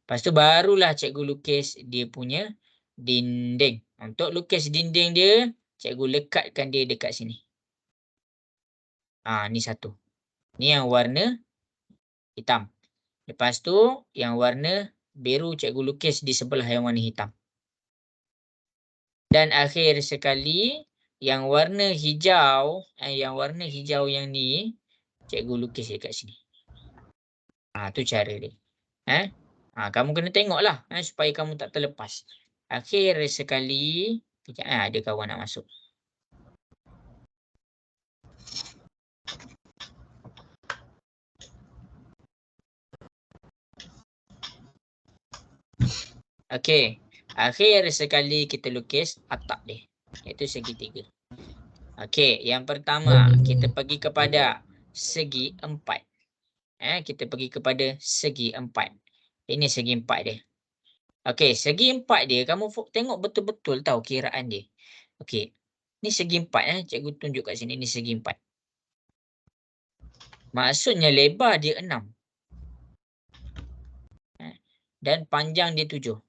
Lepas tu barulah cikgu lukis dia punya dinding. Untuk lukis dinding dia, cikgu lekatkan dia dekat sini. Ni satu. Ni yang warna hitam. Lepas tu, yang warna biru cikgu lukis di sebelah yang warna hitam. Dan akhir sekali, yang warna hijau, yang ni, cikgu lukis dekat sini. Tu cara dia. Kamu kena tengoklah supaya kamu tak terlepas. Akhir sekali, ada kawan nak masuk. Okey, akhir sekali kita lukis atap dia, iaitu segitiga. Okey, yang pertama kita pergi kepada segi 4. Kita pergi kepada segi 4. Ini segi 4 dia. Okey, segi 4 dia, kamu tengok betul-betul tahu kiraan dia. Okey, ni segi 4. Cikgu tunjuk kat sini, ni segi 4. Maksudnya lebar dia 6. Dan panjang dia 7.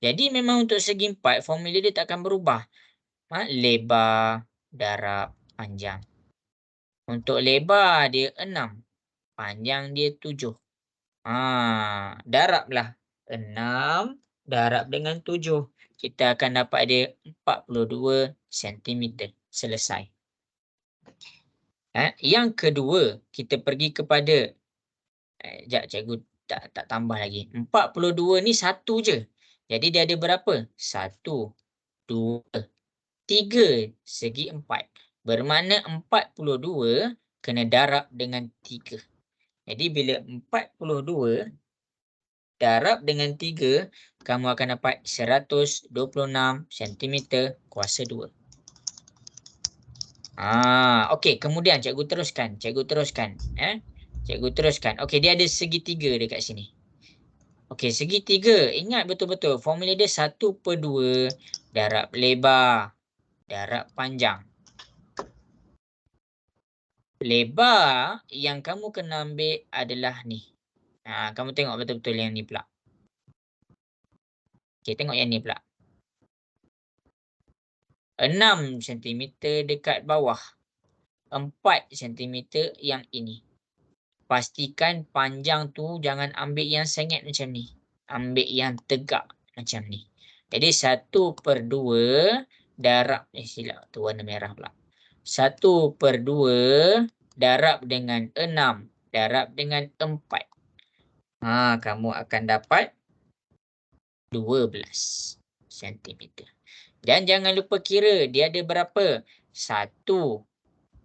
Jadi memang untuk segi 4, formula dia tak akan berubah. Lebar, darab, panjang. Untuk lebar dia 6. Panjang dia 7. Darablah. 6 darab dengan 7. Kita akan dapat dia 42 cm. Selesai. Yang kedua, kita pergi kepada sekejap, cikgu tak tambah lagi. 42 ni satu je. Jadi dia ada berapa? 1, 2, 3 segi 4. Bermakna 42 kena darab dengan 3. Jadi bila 42 darab dengan 3, kamu akan dapat 126 cm kuasa 2. Okey, kemudian cikgu teruskan. Cikgu teruskan. Okey, dia ada segitiga dekat sini. Okey, segitiga. Ingat betul-betul. Formula dia 1/2 darab lebar darab panjang. Lebar yang kamu kena ambil adalah ni. Kamu tengok betul-betul yang ni pula. Okay, tengok yang ni pula. 6 cm dekat bawah. 4 cm yang ini. Pastikan panjang tu jangan ambil yang sengit macam ni. Ambil yang tegak macam ni. Jadi 1/2 darab, silap tu warna merah pula. 1/2 darab dengan 6 darab dengan 4. Kamu akan dapat 12 cm. Dan jangan lupa kira dia ada berapa? 1,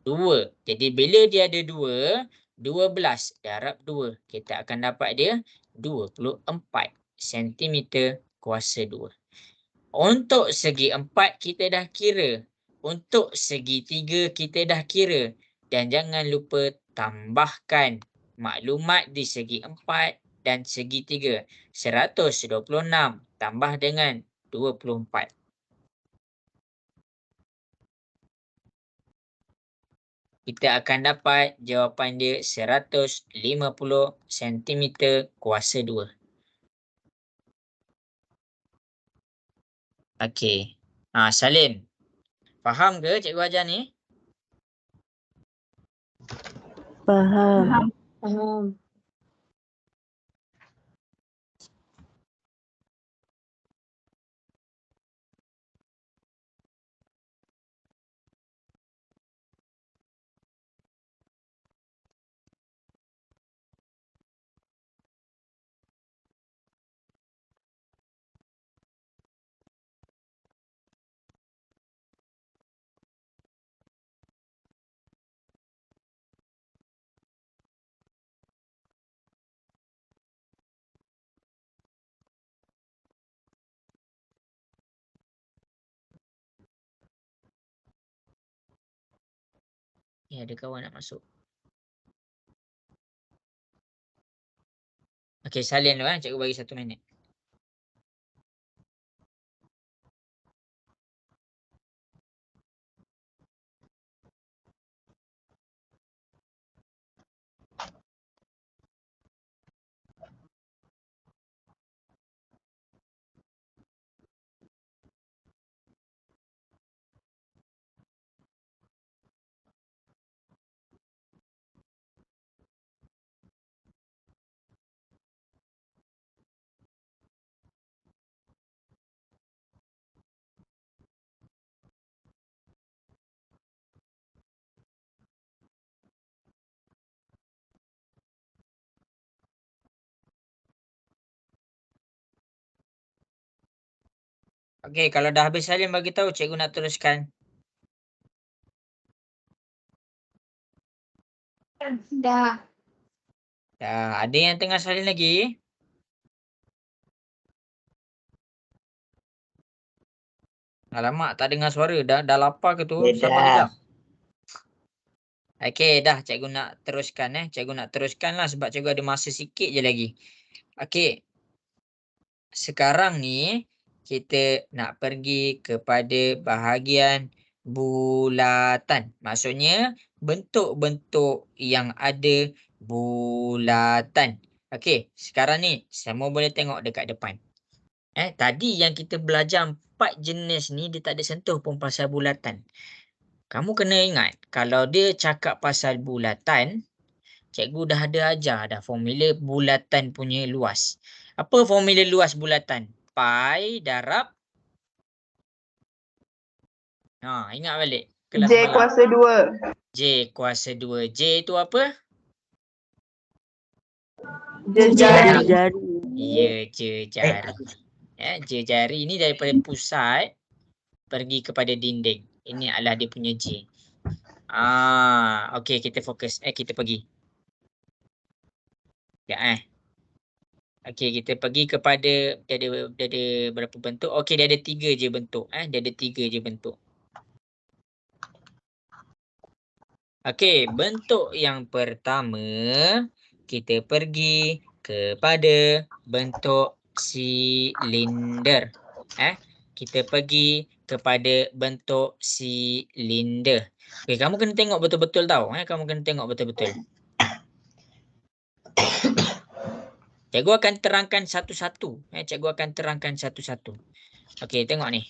2. Jadi bila dia ada 2, 12 darab 2. Kita akan dapat dia 24 cm kuasa 2. Untuk segi 4 kita dah kira. Untuk segi 3 kita dah kira. Dan jangan lupa tambahkan maklumat di segi 4 dan segi 3. 126 tambah dengan 24. Kita akan dapat jawapan dia 150 cm kuasa 2. Okey. Salim. Faham ke cikgu ajar ni? Faham. Faham. Ada kawan nak masuk. Okey, salin dulu cikgu bagi 1 minit. Okey, kalau dah habis salin bagi tahu cikgu nak teruskan. Dah. Dah, ada yang tengah salin lagi? Alamak, tak dengar suara. Dah lapar ke tu? Sabar kejap. Okey, dah cikgu nak teruskan Cikgu nak teruskan lah sebab cikgu ada masa sikit je lagi. Okey. Sekarang ni kita nak pergi kepada bahagian bulatan. Maksudnya bentuk-bentuk yang ada bulatan. Okey, sekarang ni semua boleh tengok dekat depan. Tadi yang kita belajar 4 jenis ni dia tak ada sentuh pun pasal bulatan. Kamu kena ingat kalau dia cakap pasal bulatan, cikgu dah ada ajar dah formula bulatan punya luas. Apa formula luas bulatan? Pi darab. Ingat balik. Kelas J malam. kuasa 2. J kuasa 2. J tu apa? Jejari. Ya, jejari. Jejari ni daripada pusat pergi kepada dinding. Ini adalah dia punya J. Okey, kita fokus. Kita pergi. Ya, Okey, kita pergi kepada dia ada berapa bentuk? Okey, dia ada 3 je bentuk. Dia ada 3 je bentuk. Okey, bentuk yang pertama kita pergi kepada bentuk silinder. Kita pergi kepada bentuk silinder. Okey, kamu kena tengok betul-betul tau. Kamu kena tengok betul-betul. Cikgu akan terangkan satu-satu. Cikgu akan terangkan satu-satu. Okey, tengok ni.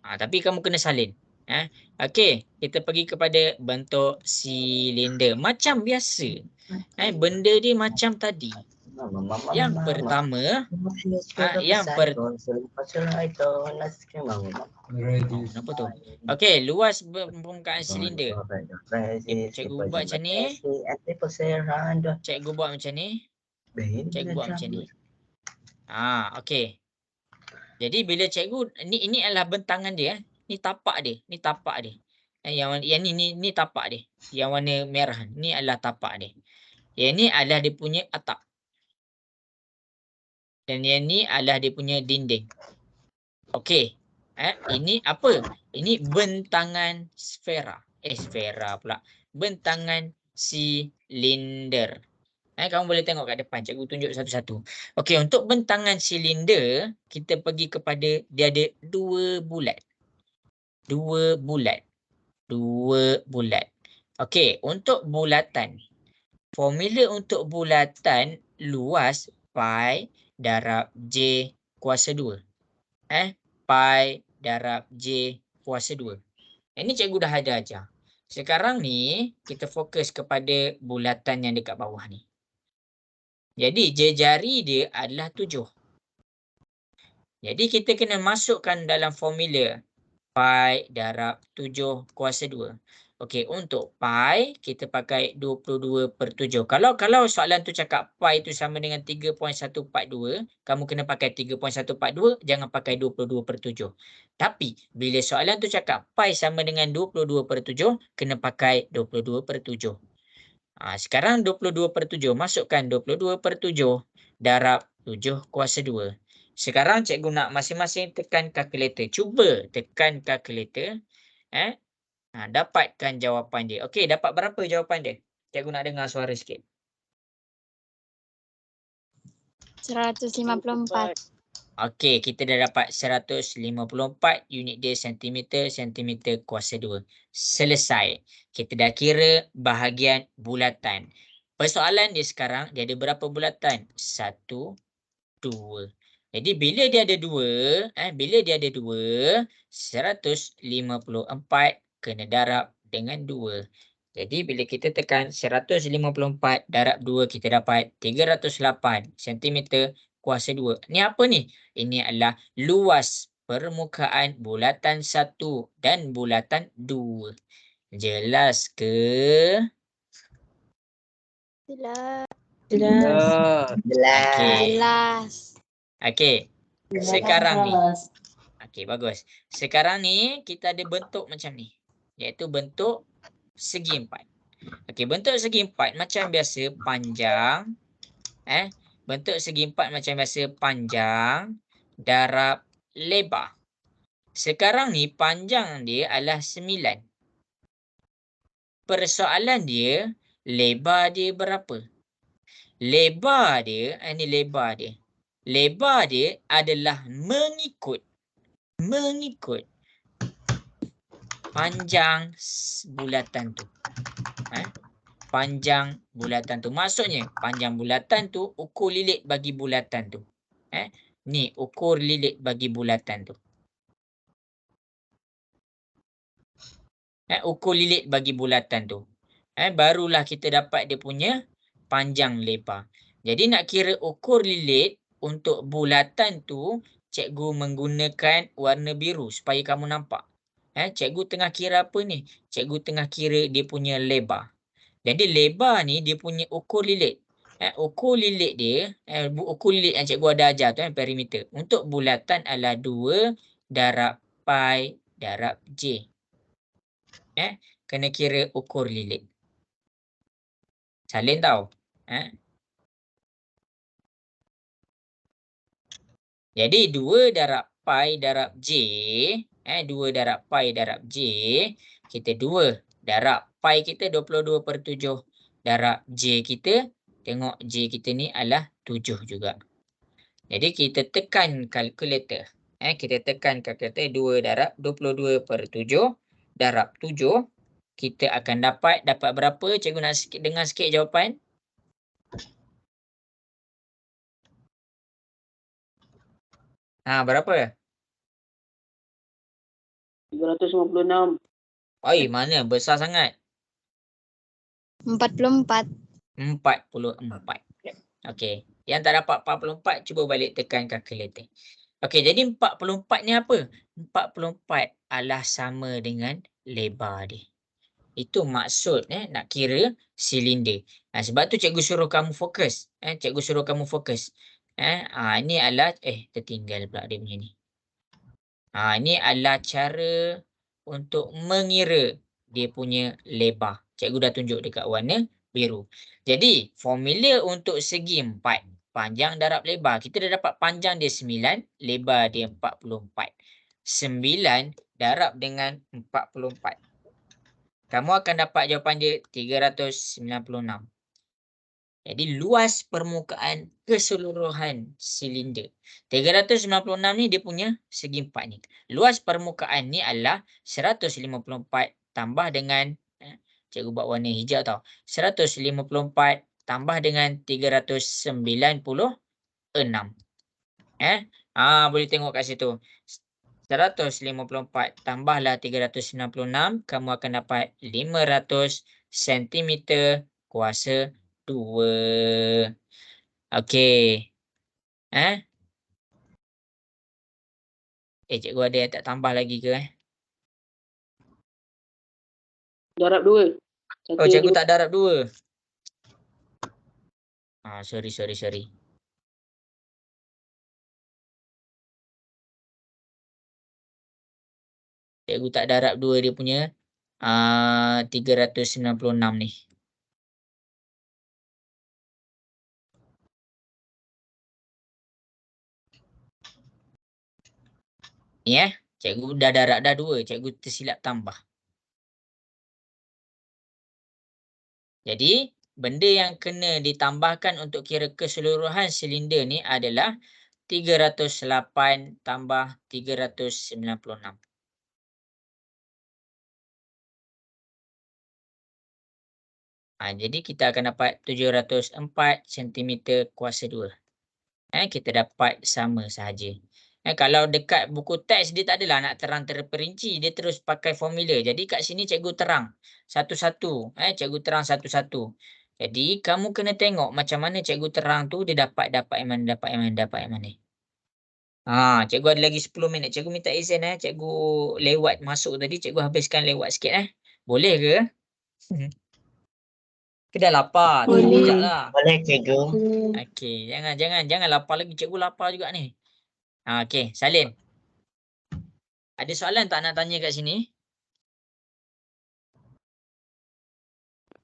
Tapi kamu kena salin. Okey, kita pergi kepada bentuk silinder. Macam biasa. Benda dia macam tadi. Yang pertama, apa tu? Okey, luas permukaan silinder. Cikgu buat macam ni. Cikgu buat macam ni. Cikgu buat macam ni. Okey. Jadi bila cikgu ini adalah bentangan dia, ni tapak dia, ni tapak dia. Yang ni tapak dia. Yang warna merah ni adalah tapak dia. Yang ni adalah dia punya atap. Dan yang ni adalah dia punya dinding. Okey. Ini apa? Ini bentangan sfera. Sfera pula. Bentangan silinder. Kamu boleh tengok kat depan. Cikgu tunjuk satu-satu. Okey, untuk bentangan silinder, kita pergi kepada dia ada dua bulat. Dua bulat. Okey, untuk bulatan. Formula untuk bulatan luas pi darab J kuasa 2. Pi darab J kuasa 2. Ini cikgu dah ada ajar. Sekarang ni, kita fokus kepada bulatan yang dekat bawah ni. Jadi, jari dia adalah 7. Jadi, kita kena masukkan dalam formula pi darab 7 kuasa 2. Okey, untuk pi, kita pakai 22/7. Kalau soalan tu cakap pi tu sama dengan 3.142, kamu kena pakai 3.142, jangan pakai 22/7. Tapi, bila soalan tu cakap pi sama dengan 22/7, kena pakai 22/7. Sekarang 22/7. Masukkan 22/7 darab 7 kuasa 2. Sekarang cikgu nak masing-masing tekan kalkulator. Cuba tekan kalkulator. Dapatkan jawapan dia. Okey, dapat berapa jawapan dia? Cikgu nak dengar suara sikit. 154. Okey, kita dah dapat 154, unit dia sentimeter kuasa 2. Selesai. Kita dah kira bahagian bulatan. Persoalan dia sekarang, dia ada berapa bulatan? 1, 2. Jadi bila dia ada 2, 154 kena darab dengan 2. Jadi bila kita tekan 154 darab 2, kita dapat 308 cm kuasa 2. Ni apa ni? Ini adalah luas permukaan bulatan 1 dan bulatan 2. Jelas ke? Jelas. Jelas. Okey. Sekarang ni. Okey, bagus. Sekarang ni kita ada bentuk macam ni. Iaitu bentuk segi empat. Okey, bentuk segi empat macam biasa panjang. Bentuk segi empat macam biasa panjang darab lebar. Sekarang ni panjang dia adalah 9. Persoalan dia, lebar dia berapa? Lebar dia, ini lebar dia. Lebar dia adalah mengikut panjang bulatan tu. Panjang bulatan tu. Maksudnya, panjang bulatan tu ukur lilit bagi bulatan tu. Ni, ukur lilit bagi bulatan tu. Ukur lilit bagi bulatan tu. Barulah kita dapat dia punya panjang lebar. Jadi, nak kira ukur lilit untuk bulatan tu, cikgu menggunakan warna biru supaya kamu nampak. Cikgu tengah kira apa ni? Cikgu tengah kira dia punya lebar. Jadi lebar ni dia punya ukur lilit. Ukur lilit dia, ukur lilit yang cikgu ada ajar tu, perimeter. Untuk bulatan adalah 2 darab pi darab J. Kena kira ukur lilit. Salin tau. Jadi 2 darab pi darab J, 2 darab pi darab J, kita 2 darab pi kita 22/7 darab J kita, tengok J kita ni adalah 7 juga. Jadi kita tekan kalkulator. Kita tekan kalkulator 2 darab 22/7 darab 7. Kita akan dapat berapa? Cikgu nak dengar sikit jawapan. Berapa? 356. Mana besar sangat? 44. 44. Okey. Yang tak dapat 44, cuba balik tekan kalkulator. Okey, jadi 44 ni apa? 44 adalah sama dengan lebar dia. Itu maksud nak kira silinder. Sebab tu cikgu suruh kamu fokus. Cikgu suruh kamu fokus. Ini adalah tertinggal pula dia punya ni. Ini adalah cara untuk mengira dia punya lebar. Cikgu dah tunjuk dekat warna biru. Jadi, formula untuk segi 4, panjang darab lebar. Kita dah dapat panjang dia 9, lebar dia 44. 9 darab dengan 44. Kamu akan dapat jawapan dia 396. Jadi, luas permukaan keseluruhan silinder. 396 ni dia punya segi 4 ni. Luas permukaan ni adalah 154 tambah dengan, cikgu buat warna hijau tau. 154 tambah dengan 396. Boleh tengok kat situ. 154 tambahlah 396, kamu akan dapat 500 cm kuasa 2. Okey. Cikgu ada yang tak tambah lagi ke? Darab 2. Cikgu tak darab 2. Sorry. Cikgu tak darab 2 dia punya 396 ni. Ni cikgu dah darab dah 2, cikgu tersilap tambah. Jadi, benda yang kena ditambahkan untuk kira keseluruhan silinder ni adalah 308 tambah 396. Jadi kita akan dapat 704 cm kuasa 2. Kita dapat sama sahaja. Kalau dekat buku teks dia tak adalah nak terang terperinci, dia terus pakai formula. Jadi kat sini cikgu terang satu-satu. Cikgu terang satu-satu. Jadi kamu kena tengok macam mana cikgu terang tu dia dapat yang mana. Cikgu ada lagi 10 minit. Cikgu minta izin cikgu lewat masuk tadi, cikgu habiskan lewat sikit Boleh ke? Dah lapar. Boleh. Tunggu sekejap lah. Boleh cikgu. Okey, jangan lapar lagi. Cikgu lapar juga ni. Okey, Salin. Ada soalan tak nak tanya kat sini?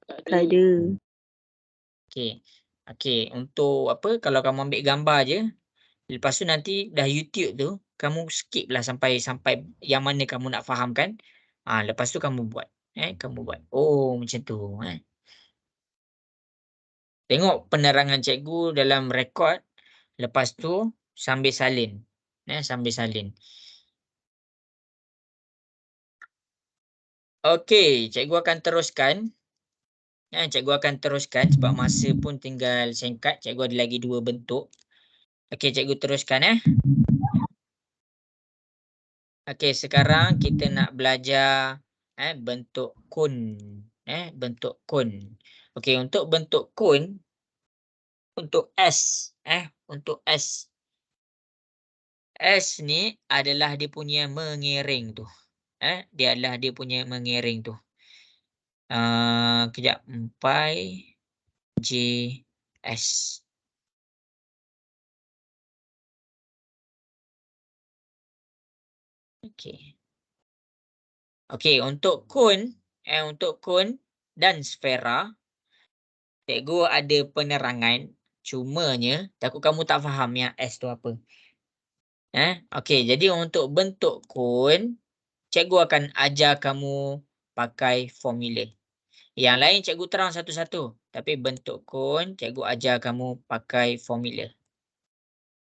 Tak ada. Okey, untuk apa, kalau kamu ambil gambar je, lepas tu nanti dah YouTube tu, kamu skip lah sampai yang mana kamu nak fahamkan. Lepas tu kamu buat. Oh, macam tu. Tengok penerangan cikgu dalam rekod. Lepas tu sambil salin. Sambil salin. Okey, cikgu akan teruskan. Cikgu akan teruskan sebab masa pun tinggal singkat. Cikgu ada lagi 2 bentuk. Okey, cikgu teruskan Okey, sekarang kita nak belajar bentuk kun. Bentuk kun. Okey, untuk bentuk kun, untuk S. Untuk S. S ni adalah dia punya mengiring tu. Dia adalah dia punya mengiring tu. Kejap. 4JS. Okey, untuk kun dan sfera, cikgu ada penerangan. Cumanya, takut kamu tak faham yang S tu apa. Okey, jadi untuk bentuk kun, cikgu akan ajar kamu pakai formula. Yang lain cikgu terang satu-satu. Tapi bentuk kun, cikgu ajar kamu pakai formula.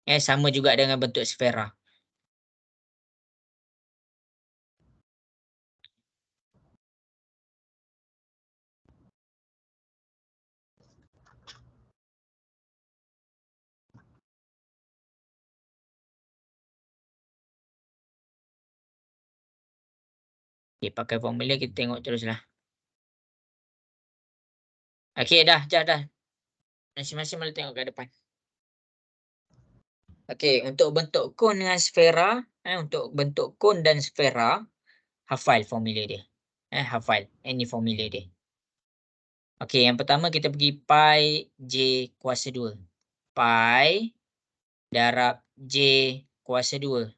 Sama juga dengan bentuk sfera. Okay, pakai formula kita tengok teruslah. Okey, dah. Masing-masing boleh tengok ke depan. Okey, untuk bentuk kon dengan sfera, untuk bentuk kon dan sfera, hafal formula dia. Hafal ini formula dia. Okey, yang pertama kita pergi pi J kuasa 2. Pi darab J kuasa 2.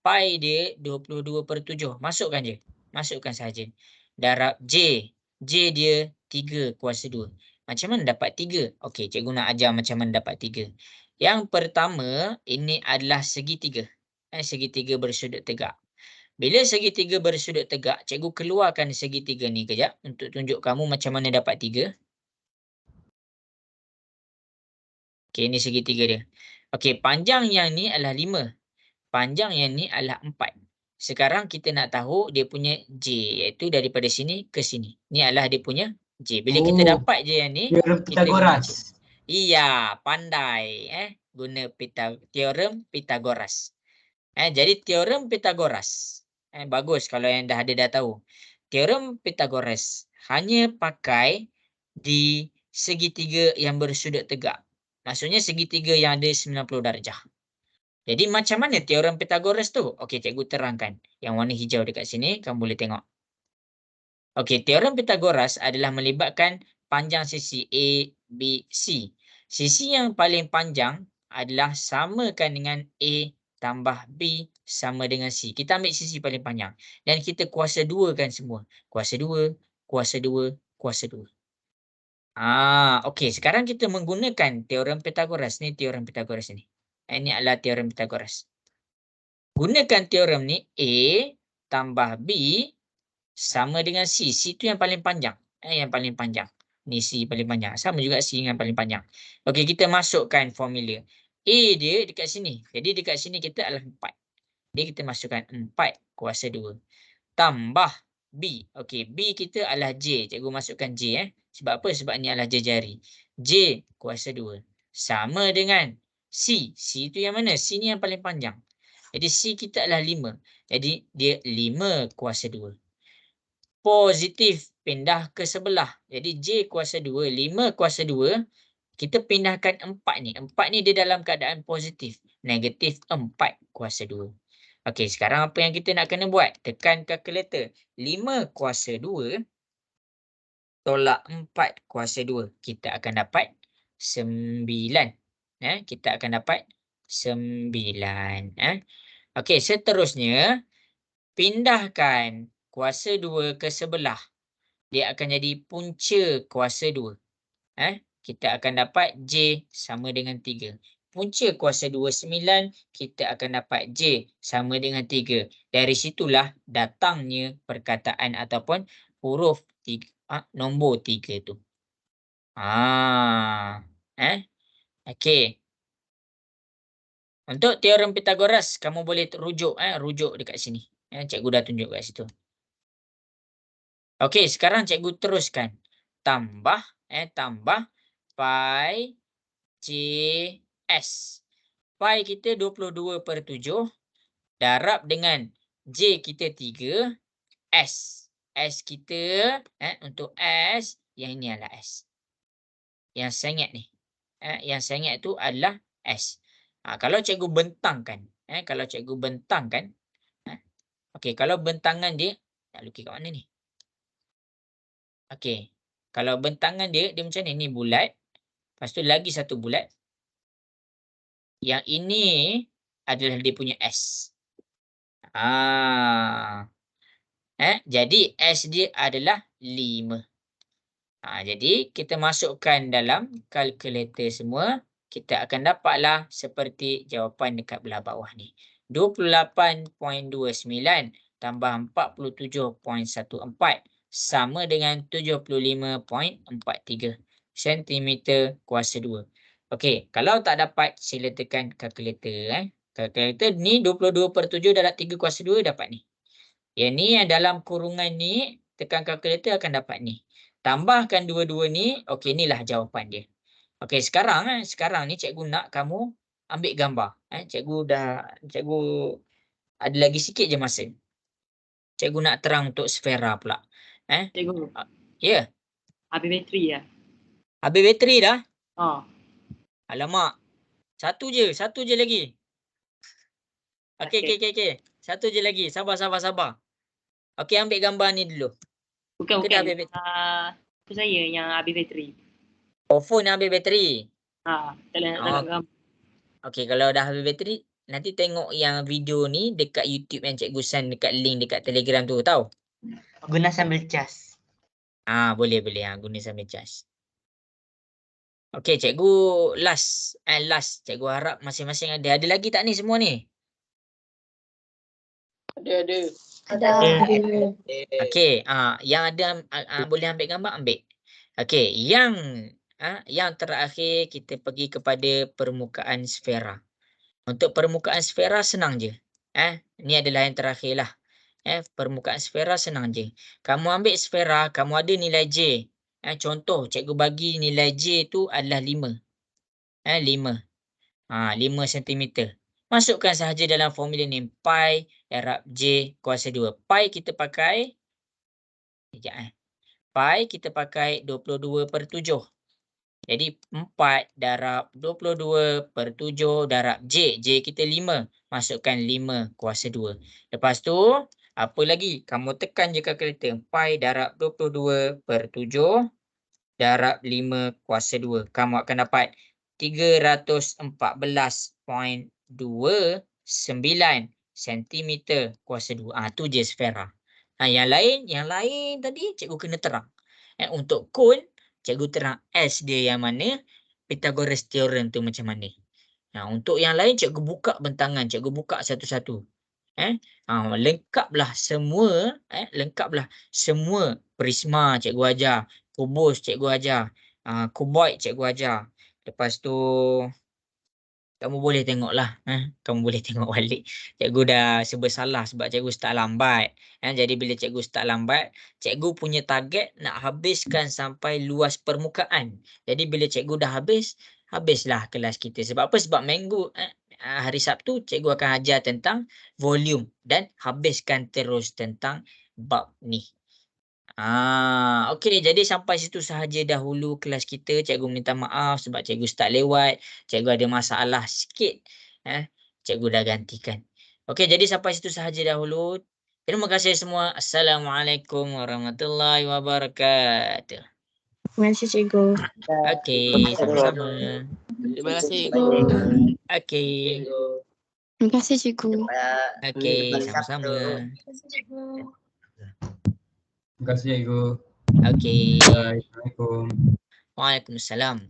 Pi dia 22/7. Masukkan je. Masukkan saja. Darab J. J dia 3 kuasa 2. Macam mana dapat 3? Okey, cikgu nak ajar macam mana dapat 3. Yang pertama, ini adalah segitiga. Segitiga bersudut tegak. Bila segitiga bersudut tegak, cikgu keluarkan segitiga ni kejap untuk tunjuk kamu macam mana dapat 3. Okey, ini segitiga dia. Okey, panjang yang ni adalah 5. Panjang yang ni adalah 4. Sekarang kita nak tahu dia punya J, iaitu daripada sini ke sini. Ni adalah dia punya J. Bila kita dapat je yang ni, Teorem kita guna J. Pythagoras. Iya, pandai. Guna teorem Pythagoras. Jadi teorem Pythagoras. Bagus kalau yang dah tahu. Teorem Pythagoras hanya pakai di segitiga yang bersudut tegak. Maksudnya segitiga yang ada 90 darjah. Jadi macam mana teorem Pythagoras tu? Okey, cikgu terangkan. Yang warna hijau dekat sini, kamu boleh tengok. Okey, teorem Pythagoras adalah melibatkan panjang sisi A, B, C. Sisi yang paling panjang adalah samakan dengan A tambah B sama dengan C. Kita ambil sisi paling panjang. Dan kita kuasa 2 kan semua. Kuasa 2, kuasa 2, kuasa 2. Okey. Sekarang kita menggunakan teorem Pythagoras. Ni teorem Pythagoras ni. Ini adalah teorem Pythagoras. Gunakan teorem ni, A tambah B sama dengan C. C tu yang paling panjang. Yang paling panjang. Ni C paling panjang. Sama juga C yang paling panjang. Okey, kita masukkan formula. A dia dekat sini. Jadi dekat sini kita adalah 4. Jadi kita masukkan 4 kuasa 2. Tambah B. Okey, B kita adalah J. Cikgu masukkan J. Sebab apa? Sebab ni adalah jari. J kuasa 2. Sama dengan C. C tu yang mana? C ni yang paling panjang. Jadi C kita adalah 5. Jadi dia 5 kuasa 2. Positif pindah ke sebelah. Jadi J kuasa 2, 5 kuasa 2. Kita pindahkan 4 ni. 4 ni dia dalam keadaan positif. Negatif 4 kuasa 2. Okey, sekarang apa yang kita nak kena buat? Tekan kalkulator. 5 kuasa 2 tolak 4 kuasa 2. Kita akan dapat 9. Kita akan dapat 9. Okey, seterusnya pindahkan kuasa 2 ke sebelah. Dia akan jadi punca kuasa 2. Kita akan dapat J sama dengan 3. Punca kuasa 2, 9. Kita akan dapat J sama dengan 3. Dari situlah datangnya perkataan ataupun huruf 3, nombor 3 tu. Okey. Untuk teorem Pythagoras, kamu boleh rujuk dekat sini. Cikgu dah tunjuk kat situ. Okey, sekarang cikgu teruskan. Tambah pi JS. Pi kita 22/7 darab dengan J kita 3, S. S kita untuk S, yang ini adalah S. Yang sengit ni. Yang sengit tu adalah S. Kalau cikgu bentangkan, okey, kalau bentangan dia, nak lukis kat mana ni? Okey. Kalau bentangan dia macam ni. Ni bulat. Lepas tu lagi satu bulat. Yang ini adalah dia punya S. Jadi S dia adalah 5. Jadi kita masukkan dalam kalkulator semua. Kita akan dapatlah seperti jawapan dekat belah bawah ni. 28.29 tambah 47.14 sama dengan 75.43 cm kuasa 2. Okey, kalau tak dapat sila tekan kalkulator. Kalkulator ni 22/7 darab 3/2 dapat ni. Yang ni yang dalam kurungan ni, tekan kalkulator akan dapat ni. Tambahkan dua-dua ni, okey inilah jawapan dia. Okey, sekarang ni cikgu nak kamu ambil gambar. Cikgu ada lagi sikit je masa. Cikgu nak terang untuk sfera pula. Cikgu, Ya, habis bateri ya? habis bateri dah. Oh, Alamak. Satu je lagi. Okey. Satu je lagi. Sabar. Okey, ambil gambar ni dulu. bukan. Kita dah habis bateri. Itu saya yang habis bateri. Oh, phone yang habis bateri. Dalam gambar. Okey, kalau dah habis bateri, nanti tengok yang video ni dekat YouTube yang cikgu send dekat link dekat Telegram tu, tahu? Guna sambil cas. Boleh. Guna sambil cas. Okey, cikgu last. Cikgu harap masing-masing ada. Ada lagi tak ni semua ni? Ada. Ada. Okey, yang ada boleh ambil gambar, ambil. Okey, yang terakhir kita pergi kepada permukaan sfera. Untuk permukaan sfera senang je. Ni adalah yang terakhir lah. Permukaan sfera senang je. Kamu ambil sfera, kamu ada nilai J. Contoh, cikgu bagi nilai J tu adalah 5. 5 cm. Masukkan sahaja dalam formula ni. Pi darab J kuasa 2. Pi kita pakai, Pi kita pakai 22/7. Jadi 4 darab 22/7 darab J. J kita 5. Masukkan 5 kuasa 2. Lepas tu, apa lagi? Kamu tekan je kalkulator. Pi darab 22/7 darab 5 kuasa 2. Kamu akan dapat 314.29 cm kuasa 2. Tu je sfera. Yang lain tadi cikgu kena terang. Untuk kon, cikgu terang S dia yang mana, Pythagoras theorem tu macam mana. Untuk yang lain cikgu buka bentangan, cikgu buka satu-satu. Lengkaplah semua prisma cikgu ajar, kubus cikgu ajar, kuboid cikgu ajar. Lepas tu kamu boleh tengoklah, kamu boleh tengok balik. Cikgu dah serba salah sebab cikgu start lambat. Jadi bila cikgu start lambat, cikgu punya target nak habiskan sampai luas permukaan. Jadi bila cikgu dah habislah kelas kita. Sebab apa? Sebab minggu hari Sabtu cikgu akan ajar tentang volume dan habiskan terus tentang bab ni. Okey, jadi sampai situ sahaja dahulu kelas kita. Cikgu minta maaf sebab cikgu start lewat. Cikgu ada masalah sikit. Cikgu dah gantikan. Okey, jadi sampai situ sahaja dahulu. Terima kasih semua. Assalamualaikum warahmatullahi wabarakatuh. Terima kasih cikgu. Okey, sama-sama. Terima kasih. Okey. Terima kasih cikgu. Okey, sama-sama. Terima kasih, Cikgu. Okey. Assalamualaikum. Waalaikumsalam.